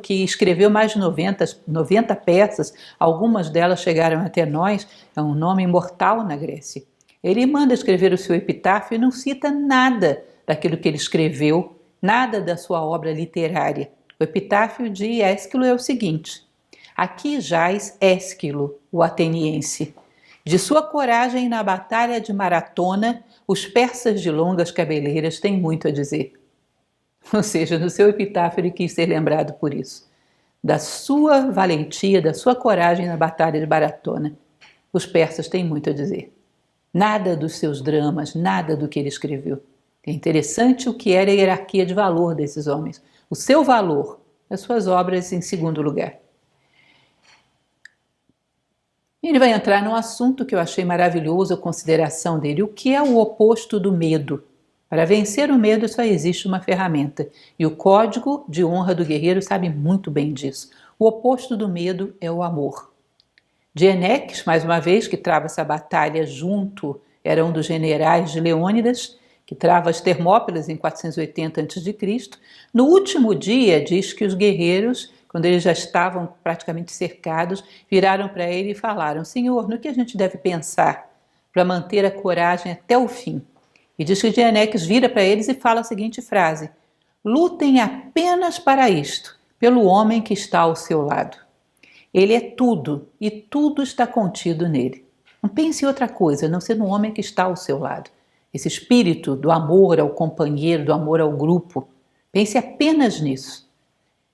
que escreveu mais de 90 peças, algumas delas chegaram até nós, é um nome imortal na Grécia. Ele manda escrever o seu epitáfio e não cita nada daquilo que ele escreveu, nada da sua obra literária. O epitáfio de Ésquilo é o seguinte: aqui jaz Ésquilo, o ateniense. De sua coragem na batalha de Maratona, os persas de longas cabeleiras têm muito a dizer. Ou seja, no seu epitáfio ele quis ser lembrado por isso. Da sua valentia, da sua coragem na batalha de Maratona. os persas têm muito a dizer. Nada dos seus dramas, nada do que ele escreveu. É interessante o que era a hierarquia de valor desses homens. O seu valor, as suas obras em segundo lugar. Ele vai entrar num assunto que eu achei maravilhoso a consideração dele. O que é o oposto do medo? Para vencer o medo só existe uma ferramenta. E o código de honra do guerreiro sabe muito bem disso. O oposto do medo é o amor. Dieneques, mais uma vez, que trava essa batalha junto, era um dos generais de Leônidas, que trava as Termópilas em 480 a.C. No último dia, diz que os guerreiros, quando eles já estavam praticamente cercados, viraram para ele e falaram: Senhor, no que a gente deve pensar para manter a coragem até o fim? E diz que Dieneques vira para eles e fala a seguinte frase: lutem apenas para isto, pelo homem que está ao seu lado. Ele é tudo e tudo está contido nele. Não pense em outra coisa, a não ser no homem que está ao seu lado. Esse espírito do amor ao companheiro, do amor ao grupo. Pense apenas nisso.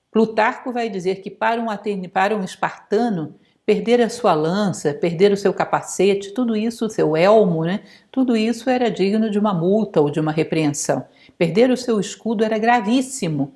Plutarco vai dizer que para um espartano, perder a sua lança, perder o seu capacete, tudo isso, o seu elmo, né? Tudo isso era digno de uma multa ou de uma repreensão. Perder o seu escudo era gravíssimo,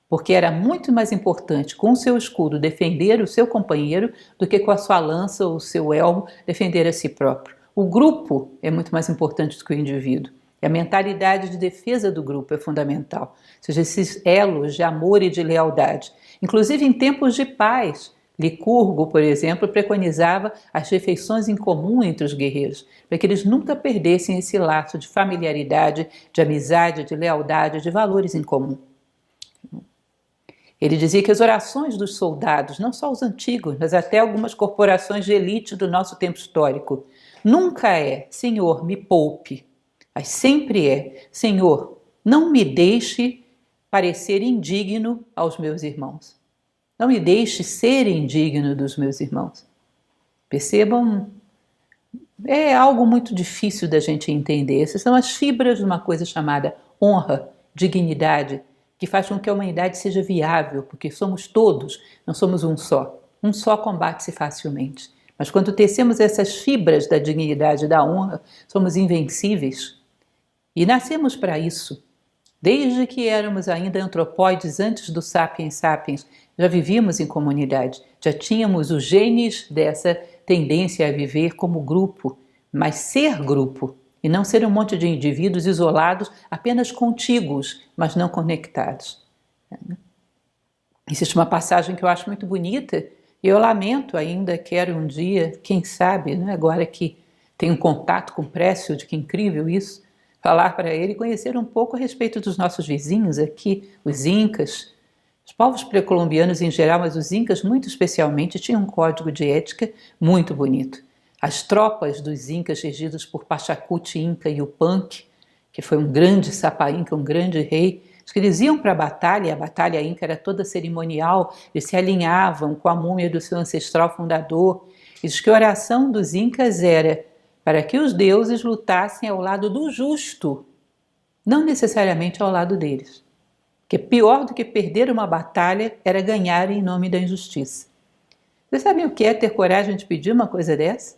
porque era muito mais importante com o seu escudo defender o seu companheiro do que com a sua lança ou o seu elmo defender a si próprio. O grupo é muito mais importante do que o indivíduo. E a mentalidade de defesa do grupo é fundamental. Ou seja, esses elos de amor e de lealdade. Inclusive em tempos de paz, Licurgo, por exemplo, preconizava as refeições em comum entre os guerreiros, para que eles nunca perdessem esse laço de familiaridade, de amizade, de lealdade, de valores em comum. Ele dizia que as orações dos soldados, não só os antigos, mas até algumas corporações de elite do nosso tempo histórico, nunca é: Senhor, me poupe, mas sempre é: Senhor, não me deixe parecer indigno aos meus irmãos. Não me deixe ser indigno dos meus irmãos. Percebam, é algo muito difícil da gente entender. Essas são as fibras de uma coisa chamada honra, dignidade, que faz com que a humanidade seja viável, porque somos todos, não somos um só. Um só combate-se facilmente. Mas quando tecemos essas fibras da dignidade e da honra, somos invencíveis. E nascemos para isso. Desde que éramos ainda antropóides, antes do Sapiens Sapiens, já vivíamos em comunidade, já tínhamos os genes dessa tendência a viver como grupo, mas ser grupo, e não ser um monte de indivíduos isolados, apenas contíguos, mas não conectados. Existe uma passagem que eu acho muito bonita, e eu lamento ainda, quero um dia, quem sabe, né, agora que tenho um contato com Précio, que incrível isso, falar para ele e conhecer um pouco a respeito dos nossos vizinhos aqui, os Incas. Os povos pré-colombianos em geral, mas os Incas muito especialmente, tinham um código de ética muito bonito. As tropas dos Incas, regidas por Pachacuti Inca Yupanqui, que foi um grande Sapa Inca, um grande rei, que eles iam para a batalha Inca era toda cerimonial, eles se alinhavam com a múmia do seu ancestral fundador. E diz que a oração dos Incas era para que os deuses lutassem ao lado do justo, não necessariamente ao lado deles. Porque pior do que perder uma batalha era ganhar em nome da injustiça. Vocês sabem o que é ter coragem de pedir uma coisa dessa?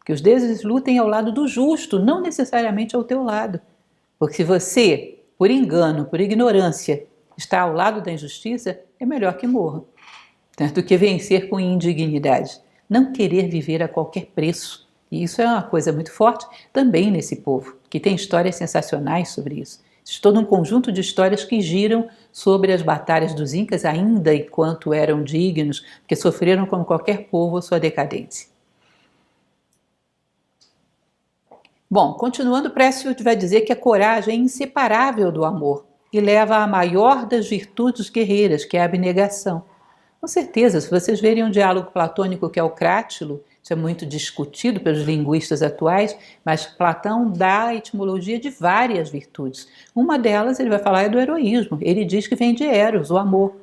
Que os deuses lutem ao lado do justo, não necessariamente ao teu lado. Porque se você, por engano, por ignorância, está ao lado da injustiça, é melhor que morra. Do que vencer com indignidade. Não querer viver a qualquer preço. E isso é uma coisa muito forte também nesse povo, que tem histórias sensacionais sobre isso. Existe todo um conjunto de histórias que giram sobre as batalhas dos Incas, ainda enquanto eram dignos, porque sofreram como qualquer povo a sua decadência. Bom, continuando, Précio vai dizer que a coragem é inseparável do amor e leva à maior das virtudes guerreiras, que é a abnegação. Com certeza, se vocês verem um diálogo platônico que é o Crátilo, isso é muito discutido pelos linguistas atuais, mas Platão dá a etimologia de várias virtudes. Uma delas, ele vai falar, é do heroísmo. Ele diz que vem de eros, o amor.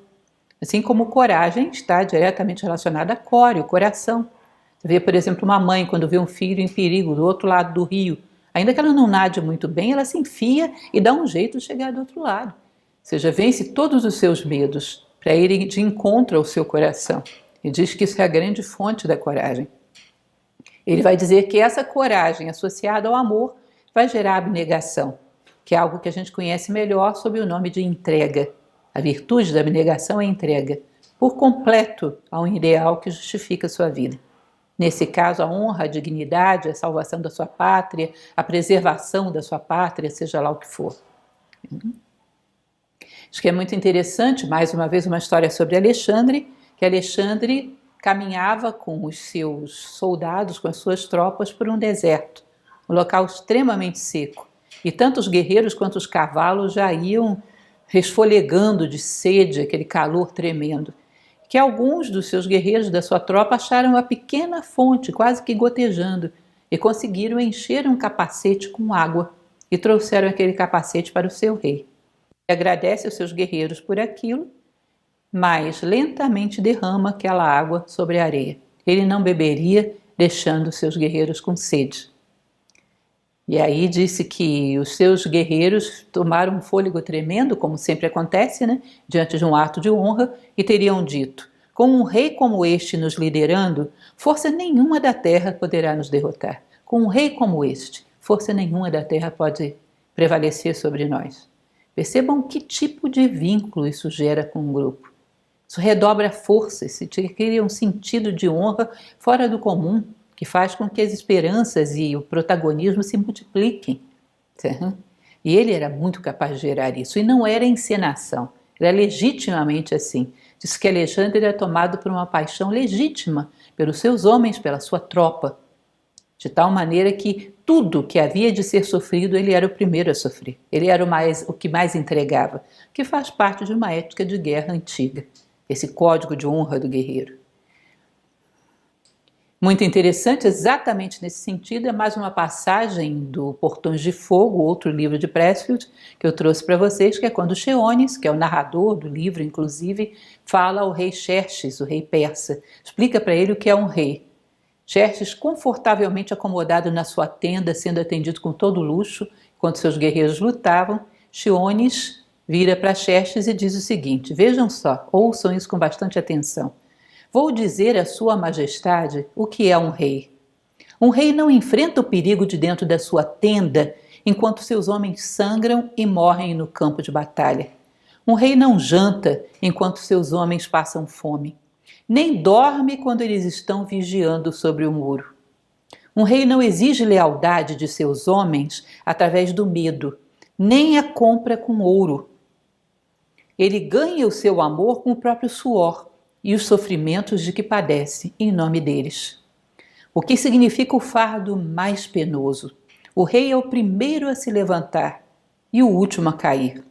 Assim como coragem está diretamente relacionada a core, o coração. Você vê, por exemplo, uma mãe, quando vê um filho em perigo do outro lado do rio, ainda que ela não nade muito bem, ela se enfia e dá um jeito de chegar do outro lado. Ou seja, vence todos os seus medos para ir de encontro ao seu coração. E diz que isso é a grande fonte da coragem. Ele vai dizer que essa coragem associada ao amor vai gerar abnegação, que é algo que a gente conhece melhor sob o nome de entrega. A virtude da abnegação é entrega, por completo, a um ideal que justifica a sua vida. Nesse caso, a honra, a dignidade, a salvação da sua pátria, a preservação da sua pátria, seja lá o que for. Acho que é muito interessante, mais uma vez, uma história sobre Alexandre, que Alexandre caminhava com os seus soldados, com as suas tropas, por um deserto, um local extremamente seco. E tanto os guerreiros quanto os cavalos já iam resfolegando de sede, aquele calor tremendo, que alguns dos seus guerreiros da sua tropa acharam uma pequena fonte, quase que gotejando, e conseguiram encher um capacete com água e trouxeram aquele capacete para o seu rei. Ele agradece aos seus guerreiros por aquilo, mas lentamente derrama aquela água sobre a areia. Ele não beberia, deixando os seus guerreiros com sede. E aí disse que os seus guerreiros tomaram um fôlego tremendo, como sempre acontece, né, diante de um ato de honra, e teriam dito: com um rei como este nos liderando, força nenhuma da terra poderá nos derrotar. Com um rei como este, força nenhuma da terra pode prevalecer sobre nós. Percebam que tipo de vínculo isso gera com um grupo. Isso redobra a força, isso cria um sentido de honra fora do comum, que faz com que as esperanças e o protagonismo se multipliquem. E ele era muito capaz de gerar isso, e não era encenação, era legitimamente assim. Diz que Alexandre era tomado por uma paixão legítima pelos seus homens, pela sua tropa, de tal maneira que tudo que havia de ser sofrido, ele era o primeiro a sofrer. Ele era o que mais entregava, que faz parte de uma ética de guerra antiga, esse código de honra do guerreiro. Muito interessante, exatamente nesse sentido, é mais uma passagem do Portões de Fogo, outro livro de Pressfield, que eu trouxe para vocês, que é quando Xeones, que é o narrador do livro, inclusive, fala ao rei Xerxes, o rei persa, explica para ele o que é um rei. Xerxes, confortavelmente acomodado na sua tenda, sendo atendido com todo luxo, enquanto seus guerreiros lutavam, Xeones vira para Xerxes e diz o seguinte: vejam só, ouçam isso com bastante atenção. Vou dizer à sua majestade o que é um rei. Um rei não enfrenta o perigo de dentro da sua tenda enquanto seus homens sangram e morrem no campo de batalha. Um rei não janta enquanto seus homens passam fome, nem dorme quando eles estão vigiando sobre o muro. Um rei não exige lealdade de seus homens através do medo, nem a compra com ouro. Ele ganha o seu amor com o próprio suor e os sofrimentos de que padece em nome deles. O que significa o fardo mais penoso? O rei é o primeiro a se levantar e o último a cair.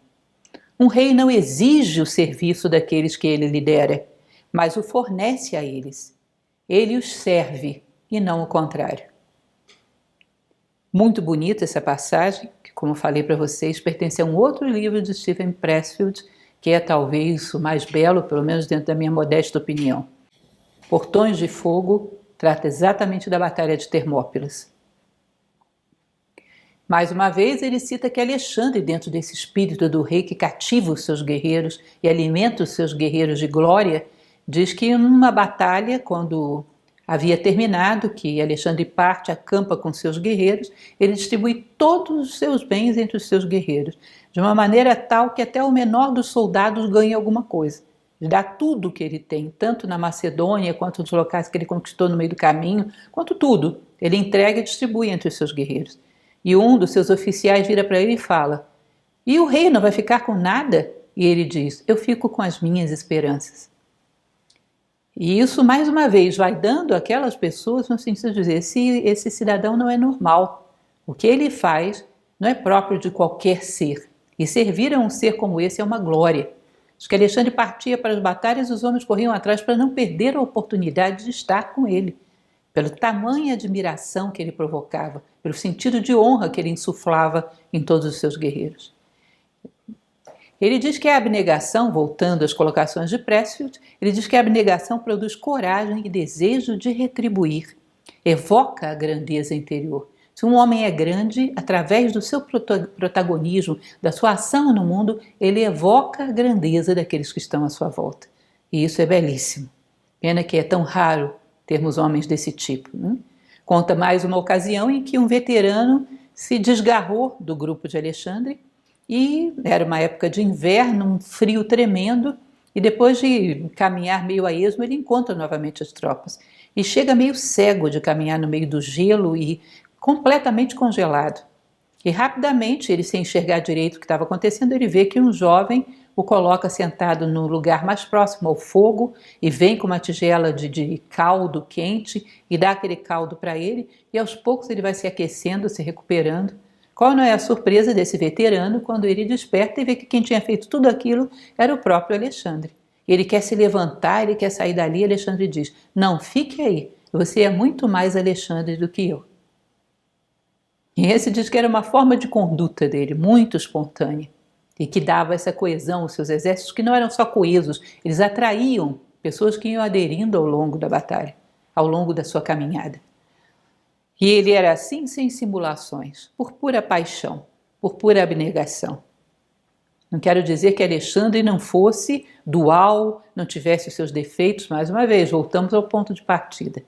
Um rei não exige o serviço daqueles que ele lidera, mas o fornece a eles. Ele os serve e não o contrário. Muito bonita essa passagem, que, como falei para vocês, pertence a um outro livro de Steven Pressfield, que é talvez o mais belo, pelo menos dentro da minha modesta opinião. Portões de Fogo trata exatamente da Batalha de Termópilas. Mais uma vez, ele cita que Alexandre, dentro desse espírito do rei que cativa os seus guerreiros e alimenta os seus guerreiros de glória, diz que numa batalha, quando havia terminado, que Alexandre parte, acampa com seus guerreiros, ele distribui todos os seus bens entre os seus guerreiros, de uma maneira tal que até o menor dos soldados ganha alguma coisa. Ele dá tudo o que ele tem, tanto na Macedônia, quanto nos locais que ele conquistou no meio do caminho, quanto tudo. Ele entrega e distribui entre os seus guerreiros. E um dos seus oficiais vira para ele e fala: e o rei não vai ficar com nada? E ele diz: eu fico com as minhas esperanças. E isso, mais uma vez, vai dando àquelas pessoas no sentido de dizer: esse cidadão não é normal. O que ele faz não é próprio de qualquer ser. E servir a um ser como esse é uma glória. Diz que Alexandre partia para as batalhas e os homens corriam atrás para não perder a oportunidade de estar com ele, pela tamanha admiração que ele provocava, pelo sentido de honra que ele insuflava em todos os seus guerreiros. Ele diz que a abnegação, voltando às colocações de Pressfield, ele diz que a abnegação produz coragem e desejo de retribuir, evoca a grandeza interior. Se um homem é grande, através do seu protagonismo, da sua ação no mundo, ele evoca a grandeza daqueles que estão à sua volta. E isso é belíssimo. Pena que é tão raro termos homens desse tipo, né? Conta mais uma ocasião em que um veterano se desgarrou do grupo de Alexandre e era uma época de inverno, um frio tremendo, e depois de caminhar meio a esmo, ele encontra novamente as tropas e chega meio cego de caminhar no meio do gelo e completamente congelado. E rapidamente, ele sem enxergar direito o que estava acontecendo, ele vê que um jovem o coloca sentado no lugar mais próximo ao fogo e vem com uma tigela de caldo quente e dá aquele caldo para ele, e aos poucos ele vai se aquecendo, se recuperando. Qual não é a surpresa desse veterano quando ele desperta e vê que quem tinha feito tudo aquilo era o próprio Alexandre. Ele quer se levantar, ele quer sair dali, Alexandre diz: não, fique aí, você é muito mais Alexandre do que eu. E esse diz que era uma forma de conduta dele, muito espontânea, e que dava essa coesão aos seus exércitos, que não eram só coesos, eles atraíam pessoas que iam aderindo ao longo da batalha, ao longo da sua caminhada. E ele era assim sem simulações, por pura paixão, por pura abnegação. Não quero dizer que Alexandre não fosse dual, não tivesse os seus defeitos, mais uma vez, voltamos ao ponto de partida.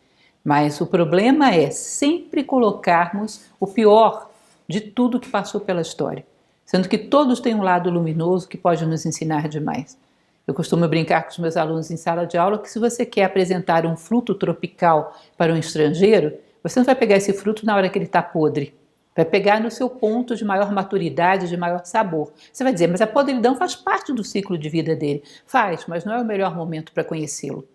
Mas o problema é sempre colocarmos o pior de tudo que passou pela história, sendo que todos têm um lado luminoso que pode nos ensinar demais. Eu costumo brincar com os meus alunos em sala de aula que se você quer apresentar um fruto tropical para um estrangeiro, você não vai pegar esse fruto na hora que ele está podre. Vai pegar no seu ponto de maior maturidade, de maior sabor. Você vai dizer, mas a podridão faz parte do ciclo de vida dele. Faz, mas não é o melhor momento para conhecê-lo.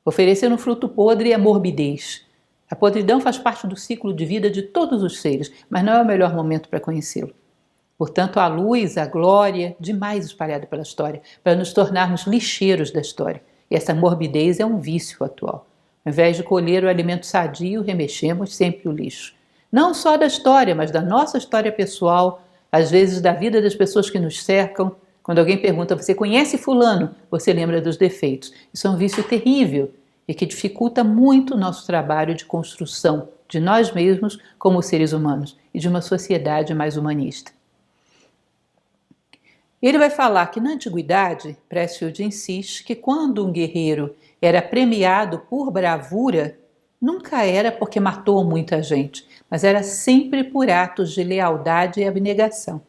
Oferecer um fruto podre é morbidez. A podridão faz parte do ciclo de vida de todos os seres, mas não é o melhor momento para conhecê-lo. Portanto, a luz, a glória, demais espalhada pela história, para nos tornarmos lixeiros da história. E essa morbidez é um vício atual. Ao invés de colher o alimento sadio, remexemos sempre o lixo. Não só da história, mas da nossa história pessoal, às vezes da vida das pessoas que nos cercam. Quando alguém pergunta, você conhece fulano? Você lembra dos defeitos. Isso é um vício terrível e que dificulta muito o nosso trabalho de construção de nós mesmos como seres humanos e de uma sociedade mais humanista. Ele vai falar que na antiguidade, Pressfield insiste que quando um guerreiro era premiado por bravura, nunca era porque matou muita gente, mas era sempre por atos de lealdade e abnegação.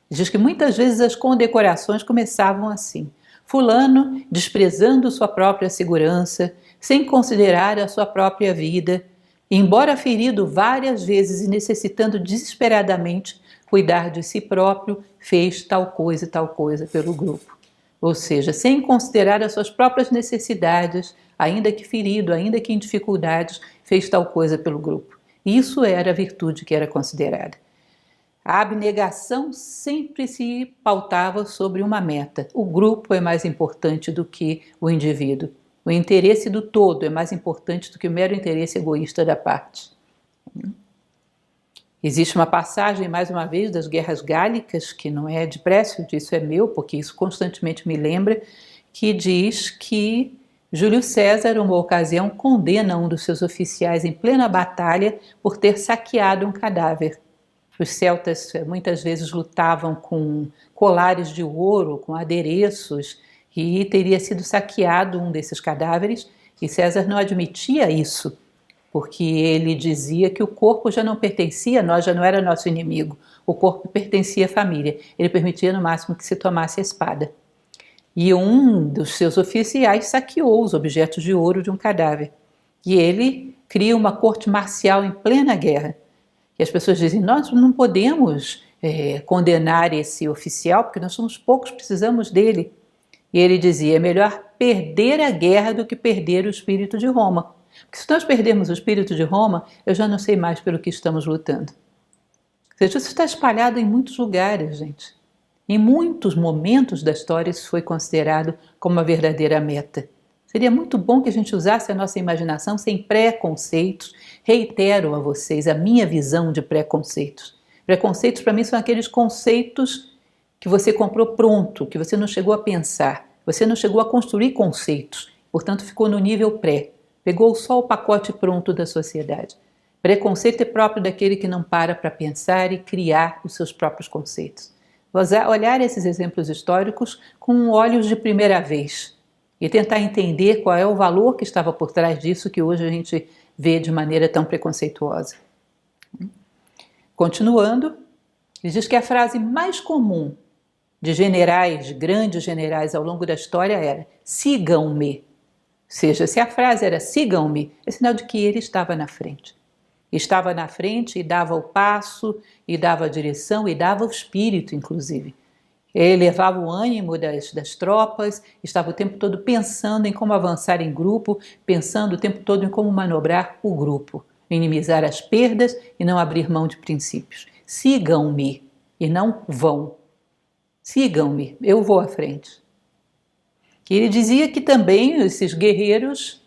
Diz que muitas vezes as condecorações começavam assim: fulano desprezando sua própria segurança, sem considerar a sua própria vida, embora ferido várias vezes e necessitando desesperadamente cuidar de si próprio, fez tal coisa pelo grupo. Ou seja, sem considerar as suas próprias necessidades, ainda que ferido, ainda que em dificuldades, fez tal coisa pelo grupo. Isso era a virtude que era considerada. A abnegação sempre se pautava sobre uma meta. O grupo é mais importante do que o indivíduo. O interesse do todo é mais importante do que o mero interesse egoísta da parte. Existe uma passagem, mais uma vez, das Guerras Gálicas, que não é de Pressfield, isso é meu, porque isso constantemente me lembra, que diz que Júlio César, uma ocasião, condena um dos seus oficiais em plena batalha por ter saqueado um cadáver. Os celtas muitas vezes lutavam com colares de ouro, com adereços, e teria sido saqueado um desses cadáveres, e César não admitia isso, porque ele dizia que o corpo já não pertencia a nós, já não era nosso inimigo, o corpo pertencia à família, ele permitia no máximo que se tomasse a espada. E um dos seus oficiais saqueou os objetos de ouro de um cadáver, e ele cria uma corte marcial em plena guerra. E as pessoas dizem, nós não podemos condenar esse oficial, porque nós somos poucos, precisamos dele. E ele dizia, é melhor perder a guerra do que perder o espírito de Roma. Porque se nós perdermos o espírito de Roma, eu já não sei mais pelo que estamos lutando. Ou seja, isso está espalhado em muitos lugares, gente. Em muitos momentos da história isso foi considerado como uma verdadeira meta. Seria muito bom que a gente usasse a nossa imaginação sem preconceitos. Reitero a vocês a minha visão de preconceitos. Preconceitos para mim são aqueles conceitos que você comprou pronto, que você não chegou a pensar, você não chegou a construir conceitos, portanto ficou no nível pré. Pegou só o pacote pronto da sociedade. Preconceito é próprio daquele que não para pensar e criar os seus próprios conceitos. Olhar esses exemplos históricos com olhos de primeira vez e tentar entender qual é o valor que estava por trás disso que hoje a gente vê de maneira tão preconceituosa. Continuando, ele diz que a frase mais comum de generais, de grandes generais ao longo da história era sigam-me. Ou seja, se a frase era sigam-me, é sinal de que ele estava na frente. Estava na frente e dava o passo, e dava a direção, e dava o espírito, inclusive. Ele levava o ânimo das tropas, estava o tempo todo pensando em como avançar em grupo, pensando o tempo todo em como manobrar o grupo, minimizar as perdas e não abrir mão de princípios. Sigam-me e não vão. Sigam-me, eu vou à frente. E ele dizia que também esses guerreiros,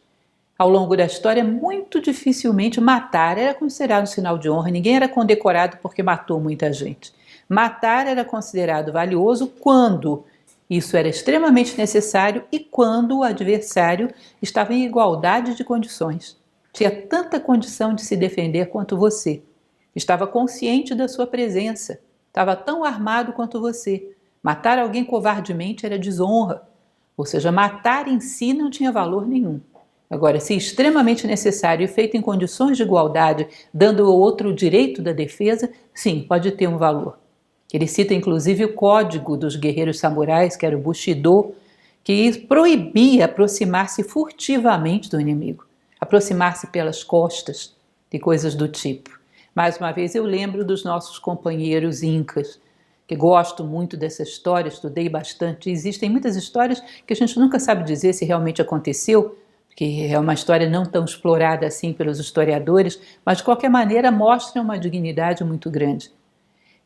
ao longo da história, muito dificilmente matar era considerado um sinal de honra. Ninguém era condecorado porque matou muita gente. Matar era considerado valioso quando isso era extremamente necessário e quando o adversário estava em igualdade de condições. Tinha tanta condição de se defender quanto você. Estava consciente da sua presença. Estava tão armado quanto você. Matar alguém covardemente era desonra. Ou seja, matar em si não tinha valor nenhum. Agora, se extremamente necessário e feito em condições de igualdade, dando ao outro o direito da defesa, sim, pode ter um valor. Ele cita inclusive o código dos guerreiros samurais, que era o Bushido, que proibia aproximar-se furtivamente do inimigo, aproximar-se pelas costas e coisas do tipo. Mais uma vez eu lembro dos nossos companheiros incas, que gosto muito dessa história, estudei bastante. Existem muitas histórias que a gente nunca sabe dizer se realmente aconteceu, que é uma história não tão explorada assim pelos historiadores, mas de qualquer maneira mostra uma dignidade muito grande.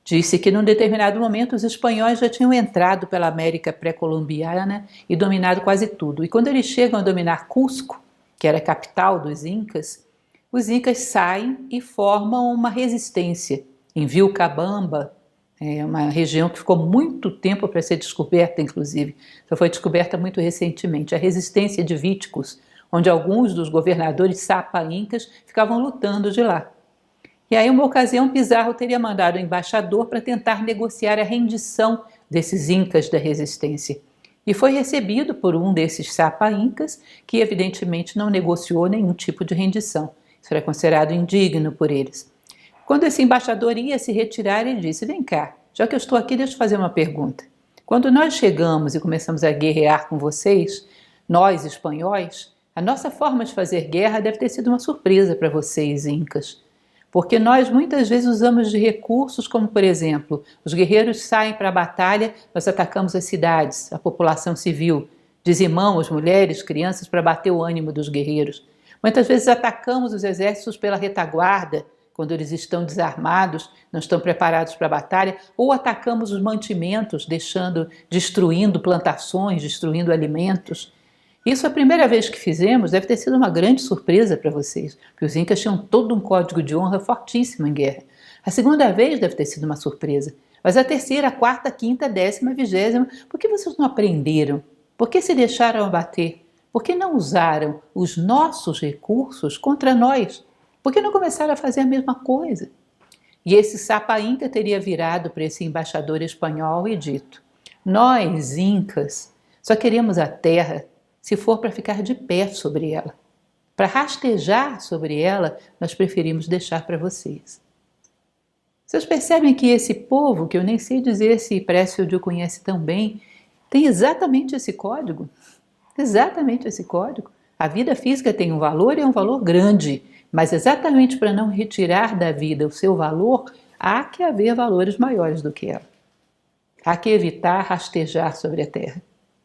Disse que num determinado momento os espanhóis já tinham entrado pela América pré-colombiana e dominado quase tudo. E quando eles chegam a dominar Cusco, que era a capital dos Incas, os Incas saem e formam uma resistência em Vilcabamba, uma região que ficou muito tempo para ser descoberta, inclusive. Só foi descoberta muito recentemente, a resistência de Víticos, onde alguns dos governadores sapa-incas ficavam lutando de lá. E aí, uma ocasião, Pizarro teria mandado o embaixador para tentar negociar a rendição desses incas da resistência. E foi recebido por um desses sapa-incas, que evidentemente não negociou nenhum tipo de rendição. Isso era considerado indigno por eles. Quando esse embaixador ia se retirar, ele disse: vem cá, já que eu estou aqui, deixa eu fazer uma pergunta. Quando nós chegamos e começamos a guerrear com vocês, nós espanhóis, a nossa forma de fazer guerra deve ter sido uma surpresa para vocês, incas. Porque nós muitas vezes usamos de recursos como, por exemplo, os guerreiros saem para a batalha, nós atacamos as cidades, a população civil, dizimamos mulheres, crianças para bater o ânimo dos guerreiros. Muitas vezes atacamos os exércitos pela retaguarda, quando eles estão desarmados, não estão preparados para a batalha, ou atacamos os mantimentos, destruindo plantações, destruindo alimentos. Isso, a primeira vez que fizemos, deve ter sido uma grande surpresa para vocês, porque os incas tinham todo um código de honra fortíssimo em guerra. A segunda vez deve ter sido uma surpresa, mas a terceira, a quarta, a quinta, a 10ª, a 20ª, por que vocês não aprenderam? Por que se deixaram abater? Por que não usaram os nossos recursos contra nós? Por que não começaram a fazer a mesma coisa? E esse sapa-inca teria virado para esse embaixador espanhol e dito: nós, incas, só queremos a terra se for para ficar de pé sobre ela. Para rastejar sobre ela, nós preferimos deixar para vocês. Vocês percebem que esse povo, que eu nem sei dizer se Pressfield o conhece tão bem, tem exatamente esse código? Exatamente esse código. A vida física tem um valor e é um valor grande, mas exatamente para não retirar da vida o seu valor, há que haver valores maiores do que ela. Há que evitar rastejar sobre a terra.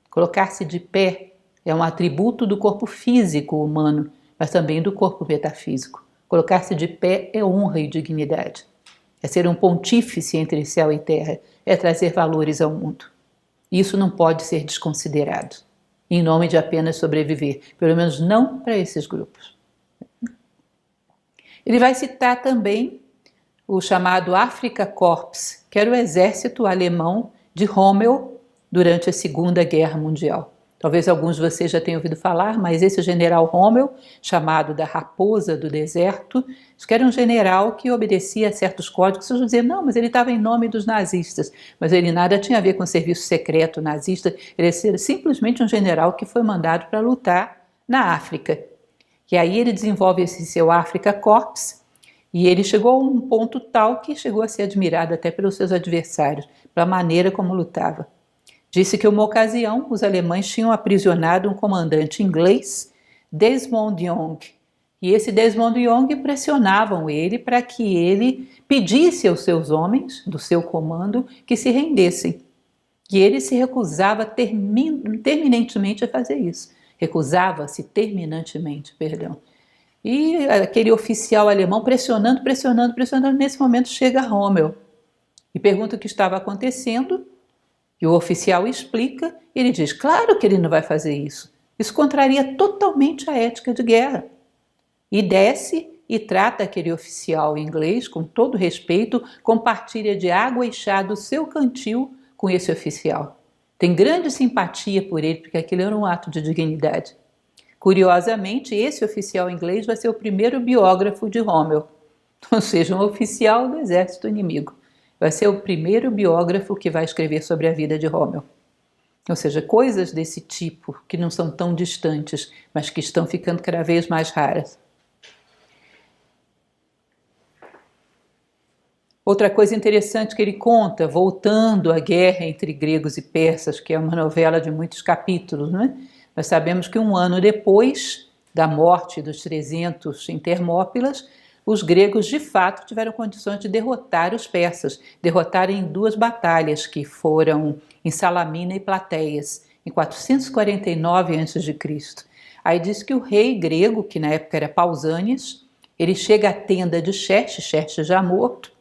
Colocar-se de pé é um atributo do corpo físico humano, mas também do corpo metafísico. Colocar-se de pé é honra e dignidade. É ser um pontífice entre céu e terra, é trazer valores ao mundo. Isso não pode ser desconsiderado, em nome de apenas sobreviver, pelo menos não para esses grupos. Ele vai citar também o chamado Afrika Korps, que era o exército alemão de Rommel durante a Segunda Guerra Mundial. Talvez alguns de vocês já tenham ouvido falar, mas esse general Rommel, chamado da Raposa do Deserto, que era um general que obedecia a certos códigos. Vocês vão dizer, não, mas ele estava em nome dos nazistas. Mas ele nada tinha a ver com o serviço secreto nazista, ele era simplesmente um general que foi mandado para lutar na África. E aí ele desenvolve esse seu Africa Corps, e ele chegou a um ponto tal que chegou a ser admirado até pelos seus adversários, pela maneira como lutava. Disse que, uma ocasião, os alemães tinham aprisionado um comandante inglês, Desmond Young, e esse Desmond Young pressionavam ele para que ele pedisse aos seus homens do seu comando que se rendessem. E ele se recusava terminantemente a fazer isso. Recusava-se terminantemente, perdão. E aquele oficial alemão pressionando. Nesse momento chega Rommel e pergunta o que estava acontecendo. E o oficial explica. E ele diz: claro que ele não vai fazer isso. Isso contraria totalmente a ética de guerra. E desce e trata aquele oficial inglês com todo respeito, compartilha de água e chá do seu cantil com esse oficial. Tem grande simpatia por ele, porque aquilo era um ato de dignidade. Curiosamente, esse oficial inglês vai ser o primeiro biógrafo de Rommel, ou seja, um oficial do exército inimigo. Vai ser o primeiro biógrafo que vai escrever sobre a vida de Rommel. Ou seja, coisas desse tipo, que não são tão distantes, mas que estão ficando cada vez mais raras. Outra coisa interessante que ele conta, voltando à guerra entre gregos e persas, que é uma novela de muitos capítulos, né? Nós sabemos que um ano depois da morte dos 300 em Termópilas, os gregos de fato tiveram condições de derrotar os persas, derrotar em 2 batalhas que foram em Salamina e Plateias, em 449 a.C. Aí diz que o rei grego, que na época era Pausânias, ele chega à tenda de Xerxes já morto,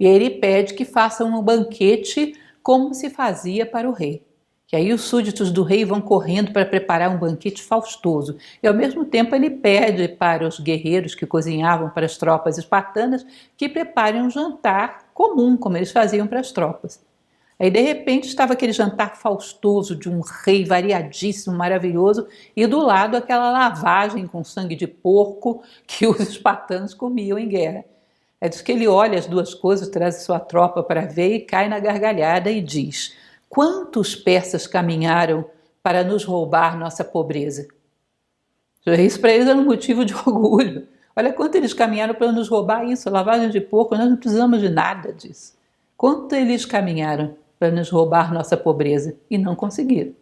e ele pede que façam um banquete como se fazia para o rei. E aí os súditos do rei vão correndo para preparar um banquete faustoso. E ao mesmo tempo ele pede para os guerreiros que cozinhavam para as tropas espartanas que preparem um jantar comum, como eles faziam para as tropas. Aí de repente estava aquele jantar faustoso de um rei variadíssimo, maravilhoso, e do lado aquela lavagem com sangue de porco que os espartanos comiam em guerra. É diz que ele olha as 2 coisas, traz a sua tropa para ver e cai na gargalhada e diz: quantos persas caminharam para nos roubar nossa pobreza? Isso para eles era um motivo de orgulho. Olha quanto eles caminharam para nos roubar isso, lavagem de porco, nós não precisamos de nada disso. Quanto eles caminharam para nos roubar nossa pobreza e não conseguiram.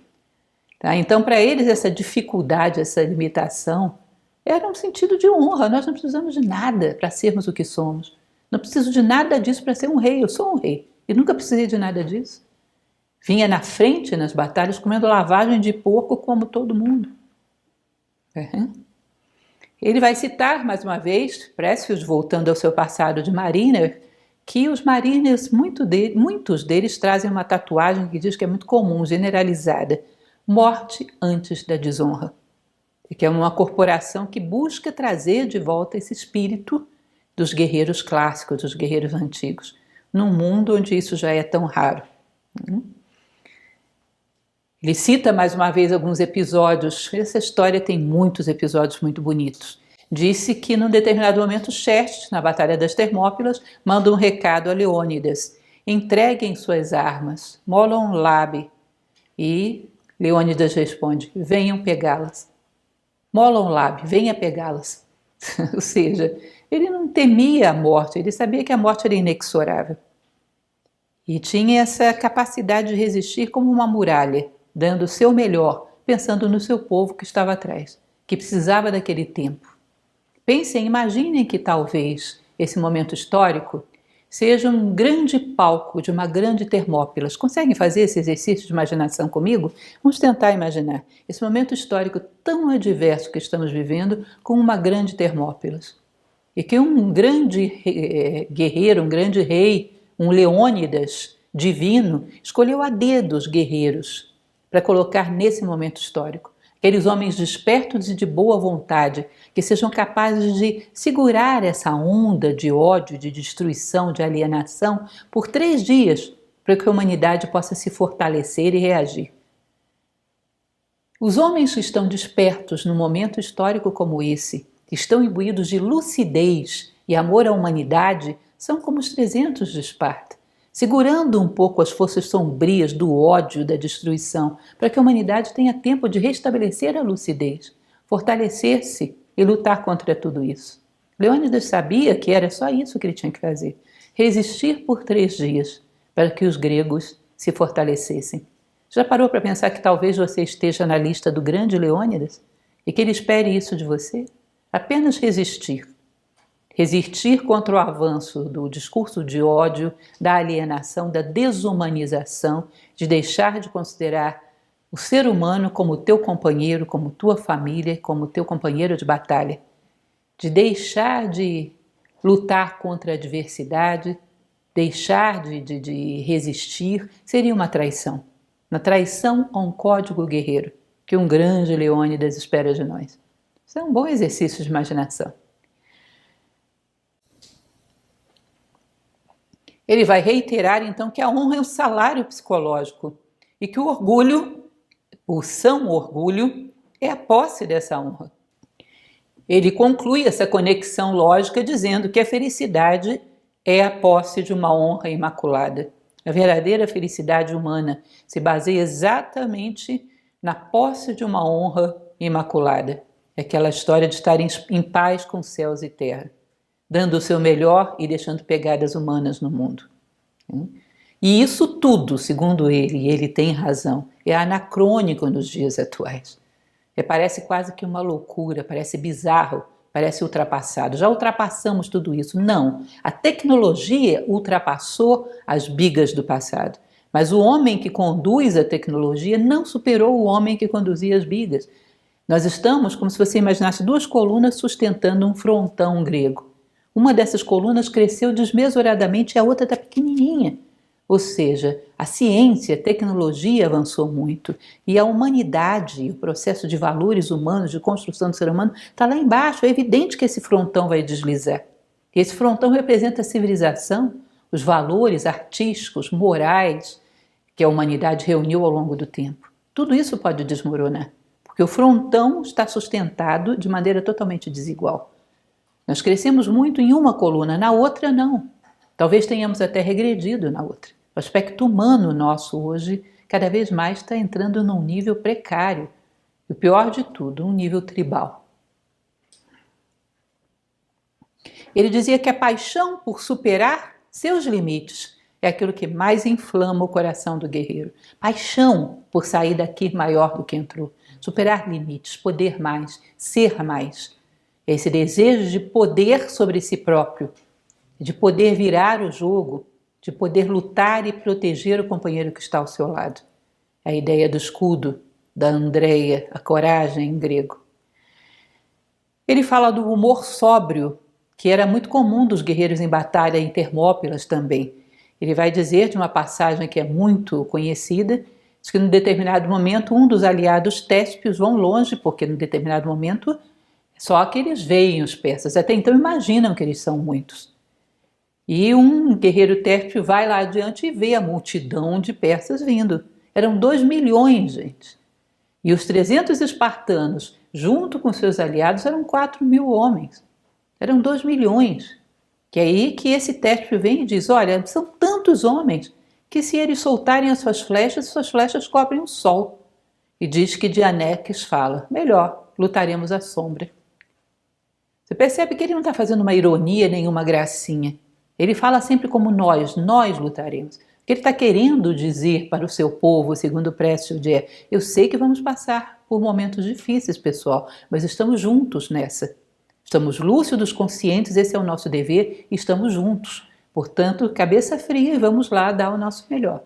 Tá? Então, para eles, essa dificuldade, essa limitação, era um sentido de honra. Nós não precisamos de nada para sermos o que somos. Não preciso de nada disso para ser um rei. Eu sou um rei e nunca precisei de nada disso. Vinha na frente nas batalhas comendo lavagem de porco como todo mundo. Ele vai citar mais uma vez, Précios, voltando ao seu passado de mariner, que os mariners, muitos deles trazem uma tatuagem que diz que é muito comum, generalizada: morte antes da desonra. E que é uma corporação que busca trazer de volta esse espírito dos guerreiros clássicos, dos guerreiros antigos, num mundo onde isso já é tão raro. Ele cita mais uma vez alguns episódios. Essa história tem muitos episódios muito bonitos. Disse que num determinado momento Xerxes, na Batalha das Termópilas, manda um recado a Leônidas: entreguem suas armas, molon labe. E Leônidas responde: venham pegá-las. Molon labe, venha pegá-las. Ou seja, ele não temia a morte, ele sabia que a morte era inexorável. E tinha essa capacidade de resistir como uma muralha, dando o seu melhor, pensando no seu povo que estava atrás, que precisava daquele tempo. Pensem, imaginem que talvez esse momento histórico seja um grande palco de uma grande Termópilas. Conseguem fazer esse exercício de imaginação comigo? Vamos tentar imaginar esse momento histórico tão adverso que estamos vivendo com uma grande Termópilas. E que um grande guerreiro, um grande rei, um Leônidas divino, escolheu a dedo os guerreiros para colocar nesse momento histórico. Aqueles homens despertos e de boa vontade, que sejam capazes de segurar essa onda de ódio, de destruição, de alienação por 3 dias, para que a humanidade possa se fortalecer e reagir. Os homens que estão despertos num momento histórico como esse, que estão imbuídos de lucidez e amor à humanidade, são como os 300 de Esparta, segurando um pouco as forças sombrias do ódio, da destruição, para que a humanidade tenha tempo de restabelecer a lucidez, fortalecer-se e lutar contra tudo isso. Leônidas sabia que era só isso que ele tinha que fazer, resistir por 3 dias para que os gregos se fortalecessem. Já parou para pensar que talvez você esteja na lista do grande Leônidas e que ele espere isso de você? Apenas resistir. Resistir contra o avanço do discurso de ódio, da alienação, da desumanização, de deixar de considerar o ser humano como teu companheiro, como tua família, como teu companheiro de batalha. De deixar de lutar contra a adversidade, deixar de resistir, seria uma traição. Uma traição a um código guerreiro que um grande Leônidas espera de nós. Isso é um bom exercício de imaginação. Ele vai reiterar então que a honra é um salário psicológico e que o orgulho, o são orgulho, é a posse dessa honra. Ele conclui essa conexão lógica dizendo que a felicidade é a posse de uma honra imaculada. A verdadeira felicidade humana se baseia exatamente na posse de uma honra imaculada. É aquela história de estar em paz com céus e terra, dando o seu melhor e deixando pegadas humanas no mundo. E isso tudo, segundo ele, e ele tem razão, é anacrônico nos dias atuais. Parece quase que uma loucura, parece bizarro, parece ultrapassado. Já ultrapassamos tudo isso. Não, a tecnologia ultrapassou as bigas do passado. Mas o homem que conduz a tecnologia não superou o homem que conduzia as bigas. Nós estamos como se você imaginasse 2 colunas sustentando um frontão grego. Uma dessas colunas cresceu desmesuradamente e a outra está pequenininha. Ou seja, a ciência, a tecnologia avançou muito e a humanidade, o processo de valores humanos, de construção do ser humano, está lá embaixo. É evidente que esse frontão vai deslizar. E esse frontão representa a civilização, os valores artísticos, morais que a humanidade reuniu ao longo do tempo. Tudo isso pode desmoronar, porque o frontão está sustentado de maneira totalmente desigual. Nós crescemos muito em uma coluna, na outra não. Talvez tenhamos até regredido na outra. O aspecto humano nosso hoje cada vez mais está entrando num nível precário. E o pior de tudo, um nível tribal. Ele dizia que a paixão por superar seus limites é aquilo que mais inflama o coração do guerreiro. Paixão por sair daqui maior do que entrou. Superar limites, poder mais, ser mais. Esse desejo de poder sobre si próprio, de poder virar o jogo, de poder lutar e proteger o companheiro que está ao seu lado. A ideia do escudo, da Andreia, a coragem em grego. Ele fala do humor sóbrio, que era muito comum dos guerreiros em batalha em Termópilas também. Ele vai dizer de uma passagem que é muito conhecida, diz que num determinado momento um dos aliados téspios vão longe, porque num determinado momento só que eles veem os persas, até então imaginam que eles são muitos. E um guerreiro térpio vai lá adiante e vê a multidão de persas vindo. Eram 2 milhões, gente. E os 300 espartanos, junto com seus aliados, eram 4.000 homens. Eram 2 milhões. Que é aí que esse térpio vem e diz, olha, são tantos homens que se eles soltarem as suas flechas cobrem o sol. E diz que Dianeques fala, melhor, lutaremos à sombra. Você percebe que ele não está fazendo uma ironia nem uma gracinha. Ele fala sempre como nós lutaremos. O que ele está querendo dizer para o seu povo, segundo Précio, é: eu sei que vamos passar por momentos difíceis, pessoal, mas estamos juntos nessa. Estamos lúcidos, conscientes, esse é o nosso dever e estamos juntos. Portanto, cabeça fria e vamos lá dar o nosso melhor.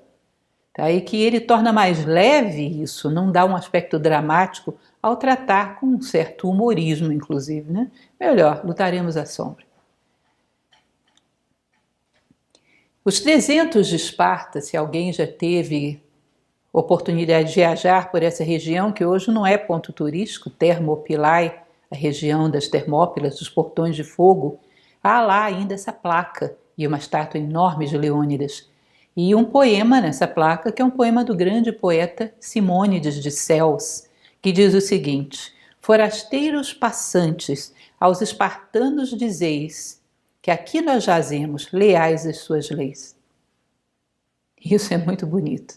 Tá? E que ele torna mais leve isso, não dá um aspecto dramático ao tratar com um certo humorismo, inclusive, né? Melhor, lutaremos à sombra. Os 300 de Esparta, se alguém já teve oportunidade de viajar por essa região, que hoje não é ponto turístico, Termopilai, a região das Termópilas, dos Portões de Fogo, há lá ainda essa placa e uma estátua enorme de Leônidas. E um poema nessa placa, que é um poema do grande poeta Simônides de Cels, que diz o seguinte: forasteiros passantes, aos espartanos dizeis que aqui nós jazemos, leais às suas leis. Isso é muito bonito.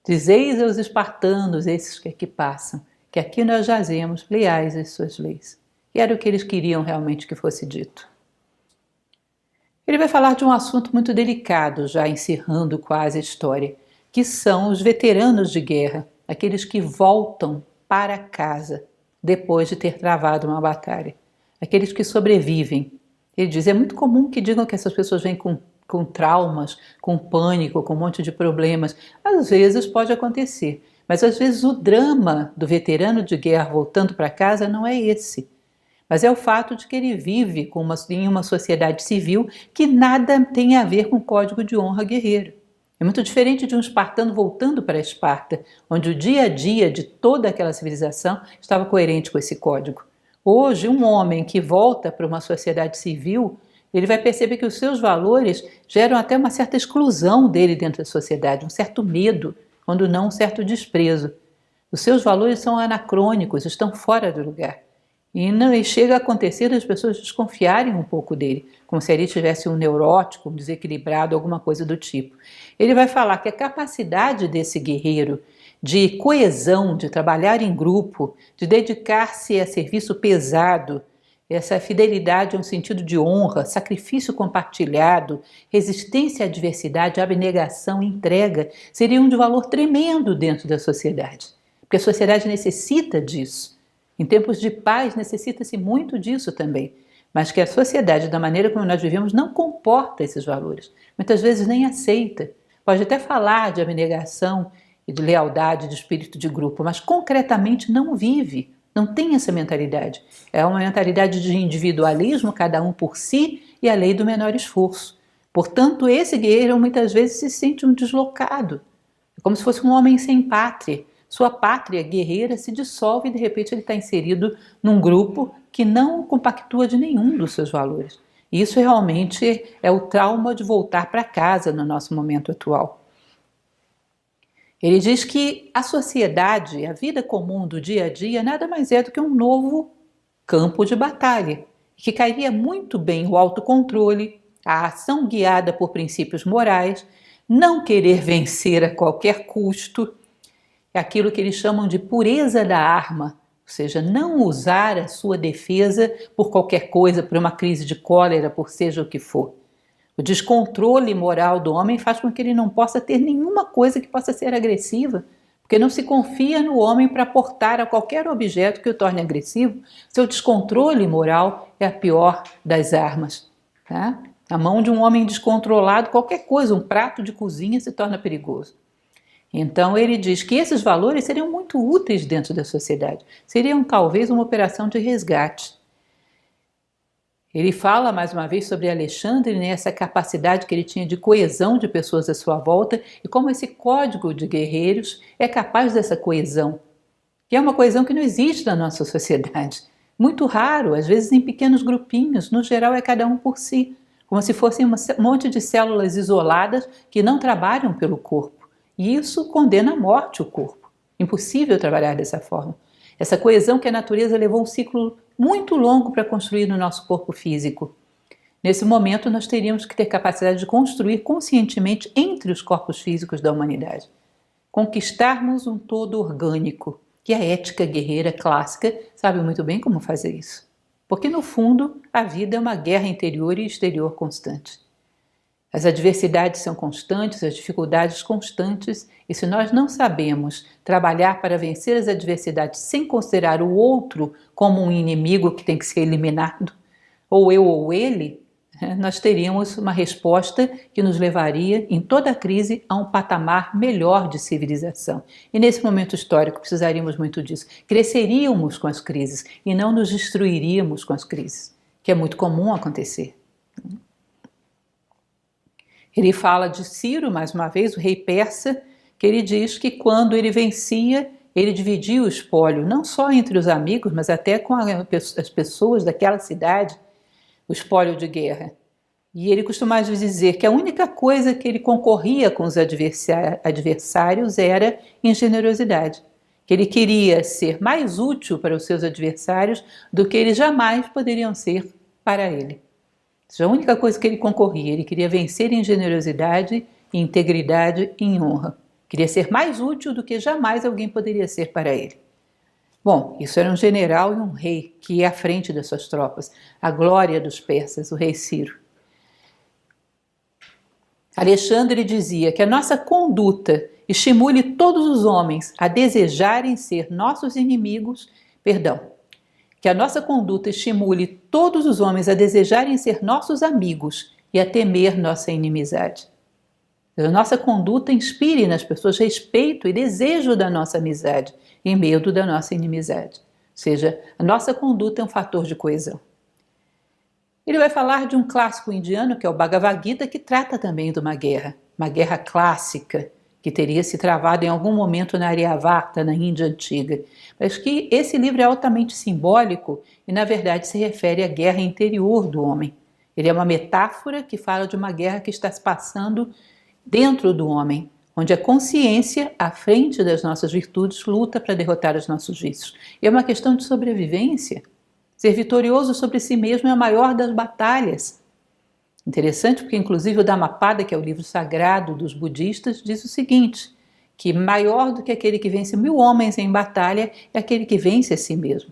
Dizeis aos espartanos, esses que aqui passam, que aqui nós jazemos leais às suas leis. E era o que eles queriam realmente que fosse dito. Ele vai falar de um assunto muito delicado, já encerrando quase a história, que são os veteranos de guerra, aqueles que voltam para casa depois de ter travado uma batalha, aqueles que sobrevivem. Ele diz, é muito comum que digam que essas pessoas vêm com traumas, com pânico, com um monte de problemas. Às vezes pode acontecer, mas às vezes o drama do veterano de guerra voltando para casa não é esse. Mas é o fato de que ele vive em uma sociedade civil que nada tem a ver com o código de honra guerreiro. É muito diferente de um espartano voltando para Esparta, onde o dia a dia de toda aquela civilização estava coerente com esse código. Hoje, um homem que volta para uma sociedade civil, ele vai perceber que os seus valores geram até uma certa exclusão dele dentro da sociedade, um certo medo, quando não um certo desprezo. Os seus valores são anacrônicos, estão fora do lugar. E chega a acontecer das pessoas desconfiarem um pouco dele, como se ele tivesse um neurótico, um desequilibrado, alguma coisa do tipo. Ele vai falar que a capacidade desse guerreiro de coesão, de trabalhar em grupo, de dedicar-se a serviço pesado, essa fidelidade a um sentido de honra, sacrifício compartilhado, resistência à adversidade, abnegação, entrega, seriam de valor tremendo dentro da sociedade. Porque a sociedade necessita disso. Em tempos de paz necessita-se muito disso também, mas que a sociedade, da maneira como nós vivemos, não comporta esses valores. Muitas vezes nem aceita. Pode até falar de abnegação e de lealdade, de espírito de grupo, mas concretamente não vive, não tem essa mentalidade. É uma mentalidade de individualismo, cada um por si, e a lei do menor esforço. Portanto, esse guerreiro muitas vezes se sente um deslocado, é como se fosse um homem sem pátria. Sua pátria guerreira se dissolve e de repente ele está inserido num grupo que não compactua de nenhum dos seus valores. E isso realmente é o trauma de voltar para casa no nosso momento atual. Ele diz que a sociedade, a vida comum do dia a dia, nada mais é do que um novo campo de batalha, que cairia muito bem o autocontrole, a ação guiada por princípios morais, não querer vencer a qualquer custo, é aquilo que eles chamam de pureza da arma, ou seja, não usar a sua defesa por qualquer coisa, por uma crise de cólera, por seja o que for. O descontrole moral do homem faz com que ele não possa ter nenhuma coisa que possa ser agressiva, porque não se confia no homem para portar a qualquer objeto que o torne agressivo. Seu descontrole moral é a pior das armas. Tá? Na mão de um homem descontrolado, qualquer coisa, um prato de cozinha se torna perigoso. Então ele diz que esses valores seriam muito úteis dentro da sociedade, seriam talvez uma operação de resgate. Ele fala mais uma vez sobre Alexandre, né, essa capacidade que ele tinha de coesão de pessoas à sua volta e como esse código de guerreiros é capaz dessa coesão, que é uma coesão que não existe na nossa sociedade. Muito raro, às vezes em pequenos grupinhos, no geral é cada um por si, como se fossem um monte de células isoladas que não trabalham pelo corpo. E isso condena à morte o corpo. Impossível trabalhar dessa forma. Essa coesão que a natureza levou um ciclo muito longo para construir no nosso corpo físico. Nesse momento, nós teríamos que ter capacidade de construir conscientemente entre os corpos físicos da humanidade. Conquistarmos um todo orgânico, que a ética guerreira clássica sabe muito bem como fazer isso. Porque, no fundo, a vida é uma guerra interior e exterior constante. As adversidades são constantes, as dificuldades constantes, e se nós não sabemos trabalhar para vencer as adversidades sem considerar o outro como um inimigo que tem que ser eliminado, ou eu ou ele, nós teríamos uma resposta que nos levaria, em toda a crise, a um patamar melhor de civilização. E nesse momento histórico precisaríamos muito disso. Cresceríamos com as crises e não nos destruiríamos com as crises, que é muito comum acontecer. Ele fala de Ciro, mais uma vez, o rei persa, que ele diz que quando ele vencia, ele dividia o espólio, não só entre os amigos, mas até com as pessoas daquela cidade, o espólio de guerra. E ele costumava dizer que a única coisa que ele concorria com os adversários era em generosidade, que ele queria ser mais útil para os seus adversários do que eles jamais poderiam ser para ele. A única coisa que ele concorria, ele queria vencer em generosidade, em integridade e em honra. Queria ser mais útil do que jamais alguém poderia ser para ele. Bom, isso era um general e um rei que ia à frente das suas tropas, a glória dos persas, o rei Ciro. Alexandre dizia que a nossa conduta estimule todos os homens a desejarem ser nossos inimigos, que a nossa conduta estimule todos os homens a desejarem ser nossos amigos e a temer nossa inimizade. A nossa conduta inspire nas pessoas respeito e desejo da nossa amizade e medo da nossa inimizade. Ou seja, a nossa conduta é um fator de coesão. Ele vai falar de um clássico indiano, que é o Bhagavad Gita, que trata também de uma guerra clássica, que teria se travado em algum momento na Aryavata, na Índia antiga. Mas que esse livro é altamente simbólico e, na verdade, se refere à guerra interior do homem. Ele é uma metáfora que fala de uma guerra que está se passando dentro do homem, onde a consciência, à frente das nossas virtudes, luta para derrotar os nossos vícios. E é uma questão de sobrevivência. Ser vitorioso sobre si mesmo é a maior das batalhas. Interessante porque, inclusive, o Dhammapada, que é o livro sagrado dos budistas, diz o seguinte, que maior do que aquele que vence 1000 homens em batalha é aquele que vence a si mesmo.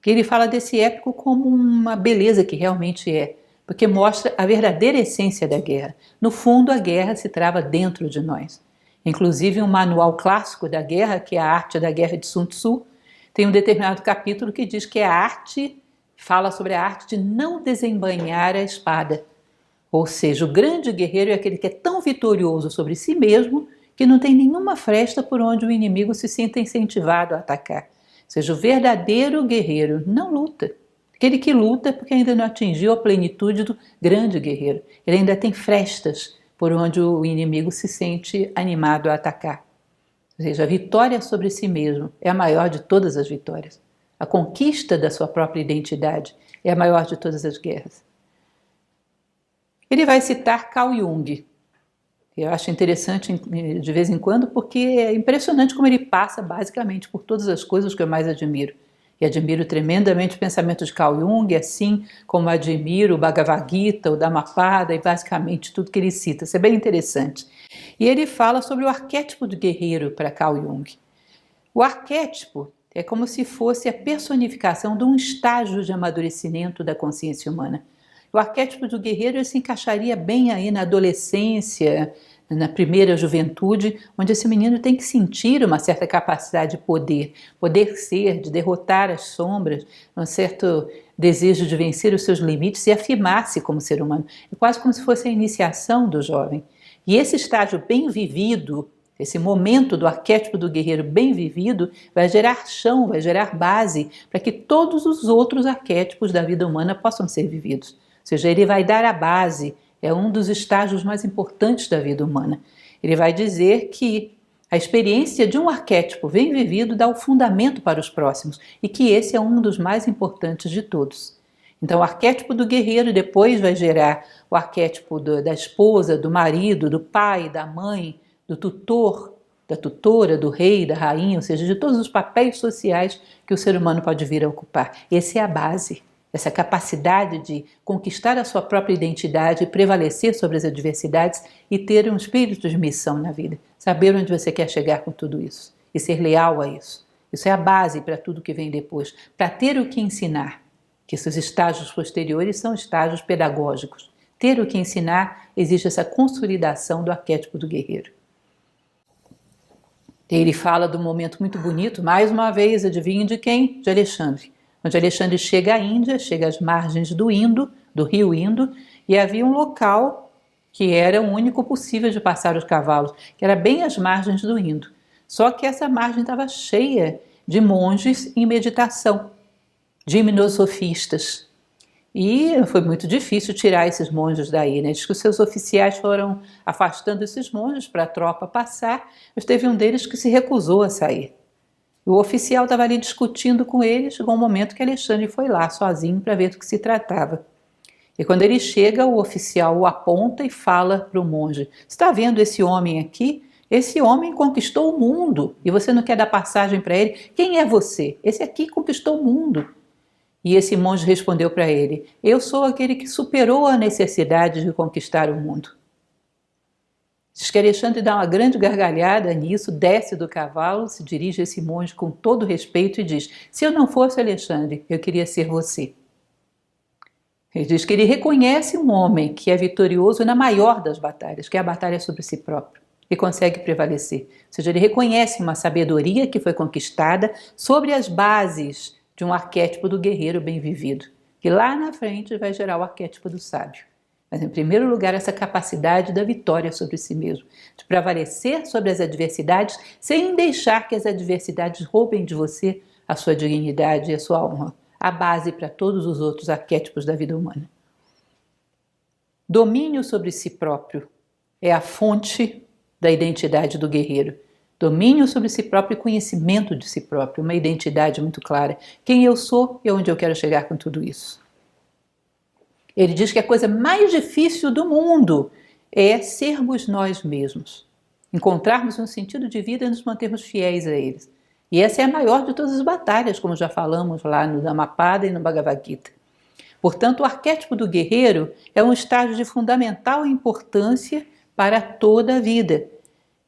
Que ele fala desse épico como uma beleza que realmente é, porque mostra a verdadeira essência da guerra. No fundo, a guerra se trava dentro de nós. Inclusive, um manual clássico da guerra, que é a Arte da Guerra de Sun Tzu, tem um determinado capítulo que diz que fala sobre a arte de não desembainhar a espada. Ou seja, o grande guerreiro é aquele que é tão vitorioso sobre si mesmo que não tem nenhuma fresta por onde o inimigo se sinta incentivado a atacar. Ou seja, o verdadeiro guerreiro não luta. Aquele que luta é porque ainda não atingiu a plenitude do grande guerreiro. Ele ainda tem frestas por onde o inimigo se sente animado a atacar. Ou seja, a vitória sobre si mesmo é a maior de todas as vitórias. A conquista da sua própria identidade é a maior de todas as guerras. Ele vai citar Carl Jung. Eu acho interessante de vez em quando porque é impressionante como ele passa basicamente por todas as coisas que eu mais admiro. E admiro tremendamente o pensamento de Carl Jung, assim como admiro o Bhagavad Gita, o Dhammapada e basicamente tudo que ele cita. Isso é bem interessante. E ele fala sobre o arquétipo do guerreiro para Carl Jung. O arquétipo é como se fosse a personificação de um estágio de amadurecimento da consciência humana. O arquétipo do guerreiro se encaixaria bem aí na adolescência, na primeira juventude, onde esse menino tem que sentir uma certa capacidade de poder ser, de derrotar as sombras, um certo desejo de vencer os seus limites e afirmar-se como ser humano. É quase como se fosse a iniciação do jovem. E esse estágio bem vivido, esse momento do arquétipo do guerreiro bem vivido, vai gerar chão, vai gerar base para que todos os outros arquétipos da vida humana possam ser vividos. Ou seja, ele vai dar a base, é um dos estágios mais importantes da vida humana. Ele vai dizer que a experiência de um arquétipo bem vivido dá o fundamento para os próximos e que esse é um dos mais importantes de todos. Então, o arquétipo do guerreiro depois vai gerar o arquétipo da esposa, do marido, do pai, da mãe, do tutor, da tutora, do rei, da rainha, ou seja, de todos os papéis sociais que o ser humano pode vir a ocupar. Essa é a base, essa capacidade de conquistar a sua própria identidade, prevalecer sobre as adversidades e ter um espírito de missão na vida. Saber onde você quer chegar com tudo isso e ser leal a isso. Isso é a base para tudo que vem depois, para ter o que ensinar. Que esses estágios posteriores são estágios pedagógicos. Ter o que ensinar exige essa consolidação do arquétipo do guerreiro. Ele fala de um momento muito bonito, mais uma vez, adivinha de quem? De Alexandre. Onde Alexandre chega à Índia, chega às margens do Indo, do rio Indo, e havia um local que era o único possível de passar os cavalos, que era bem às margens do Indo. Só que essa margem estava cheia de monges em meditação, de hipnosofistas. E foi muito difícil tirar esses monges daí, né? Diz que os seus oficiais foram afastando esses monges para a tropa passar, mas teve um deles que se recusou a sair. O oficial estava ali discutindo com ele, chegou um momento que Alexandre foi lá sozinho para ver do que se tratava. E quando ele chega, o oficial o aponta e fala para o monge: "Está vendo esse homem aqui? Esse homem conquistou o mundo e você não quer dar passagem para ele? Quem é você? Esse aqui conquistou o mundo." E esse monge respondeu para ele: "Eu sou aquele que superou a necessidade de conquistar o mundo." Diz que Alexandre dá uma grande gargalhada nisso, desce do cavalo, se dirige a esse monge com todo respeito e diz: se eu não fosse Alexandre, eu queria ser você. Ele diz que ele reconhece um homem que é vitorioso na maior das batalhas, que é a batalha sobre si próprio, e consegue prevalecer. Ou seja, ele reconhece uma sabedoria que foi conquistada sobre as bases de um arquétipo do guerreiro bem vivido, que lá na frente vai gerar o arquétipo do sábio. Mas, em primeiro lugar, essa capacidade da vitória sobre si mesmo, de prevalecer sobre as adversidades sem deixar que as adversidades roubem de você a sua dignidade e a sua honra, a base para todos os outros arquétipos da vida humana. Domínio sobre si próprio é a fonte da identidade do guerreiro. Domínio sobre si próprio e conhecimento de si próprio, uma identidade muito clara. Quem eu sou e onde eu quero chegar com tudo isso. Ele diz que a coisa mais difícil do mundo é sermos nós mesmos, encontrarmos um sentido de vida e nos mantermos fiéis a eles. E essa é a maior de todas as batalhas, como já falamos lá no Dhammapada e no Bhagavad Gita. Portanto, o arquétipo do guerreiro é um estágio de fundamental importância para toda a vida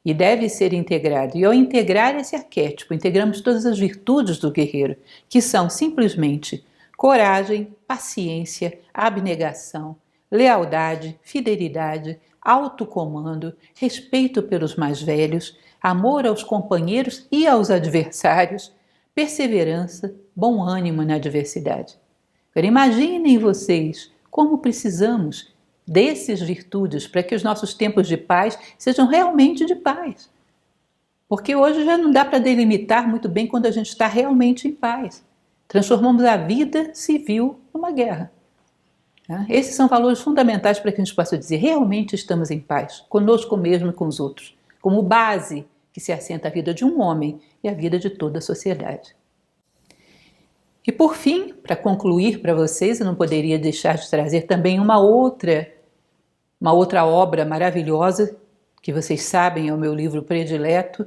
e deve ser integrado. E ao integrar esse arquétipo, integramos todas as virtudes do guerreiro, que são simplesmente coragem, paciência, abnegação, lealdade, fidelidade, autocomando, respeito pelos mais velhos, amor aos companheiros e aos adversários, perseverança, bom ânimo na adversidade. Agora imaginem vocês como precisamos dessas virtudes para que os nossos tempos de paz sejam realmente de paz. Porque hoje já não dá para delimitar muito bem quando a gente está realmente em paz. Transformamos a vida civil numa guerra. Esses são valores fundamentais para que a gente possa dizer realmente estamos em paz, conosco mesmo e com os outros, como base que se assenta a vida de um homem e a vida de toda a sociedade. E por fim, para concluir para vocês, eu não poderia deixar de trazer também uma outra obra maravilhosa, que vocês sabem é o meu livro predileto,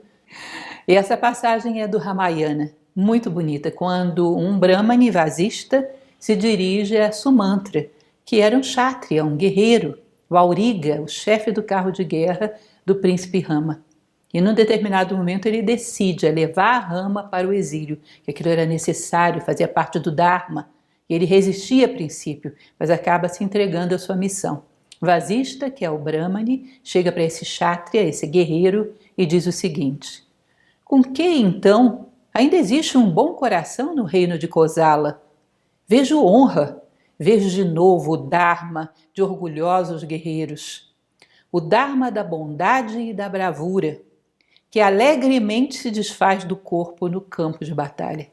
e essa passagem é do Ramayana, muito bonita, quando um Brahmane Vasista se dirige a Sumantra, que era um kshatriya, um guerreiro, o auriga, o chefe do carro de guerra do príncipe Rama. E num determinado momento ele decide levar a Rama para o exílio, que aquilo era necessário, fazia parte do Dharma. E ele resistia a princípio, mas acaba se entregando à sua missão. Vasista, que é o Brahmane, chega para esse kshatriya, esse guerreiro, e diz o seguinte: com que então ainda existe um bom coração no reino de Kosala? Vejo honra, vejo de novo o Dharma de orgulhosos guerreiros, o Dharma da bondade e da bravura, que alegremente se desfaz do corpo no campo de batalha.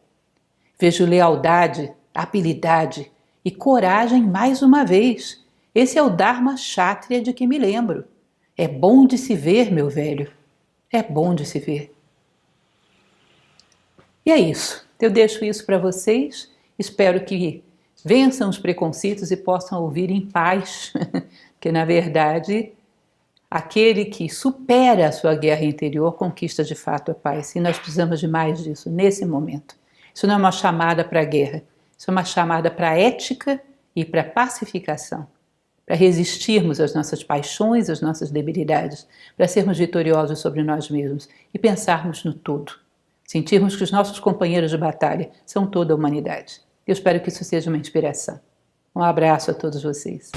Vejo lealdade, habilidade e coragem mais uma vez. Esse é o Dharma Kshatriya de que me lembro. É bom de se ver, meu velho. É bom de se ver. E é isso. Eu deixo isso para vocês. Espero que vençam os preconceitos e possam ouvir em paz, porque na verdade aquele que supera a sua guerra interior conquista de fato a paz. E nós precisamos de mais disso nesse momento. Isso não é uma chamada para a guerra, isso é uma chamada para a ética e para a pacificação, para resistirmos às nossas paixões, às nossas debilidades, para sermos vitoriosos sobre nós mesmos e pensarmos no todo. Sentirmos que os nossos companheiros de batalha são toda a humanidade. Eu espero que isso seja uma inspiração. Um abraço a todos vocês.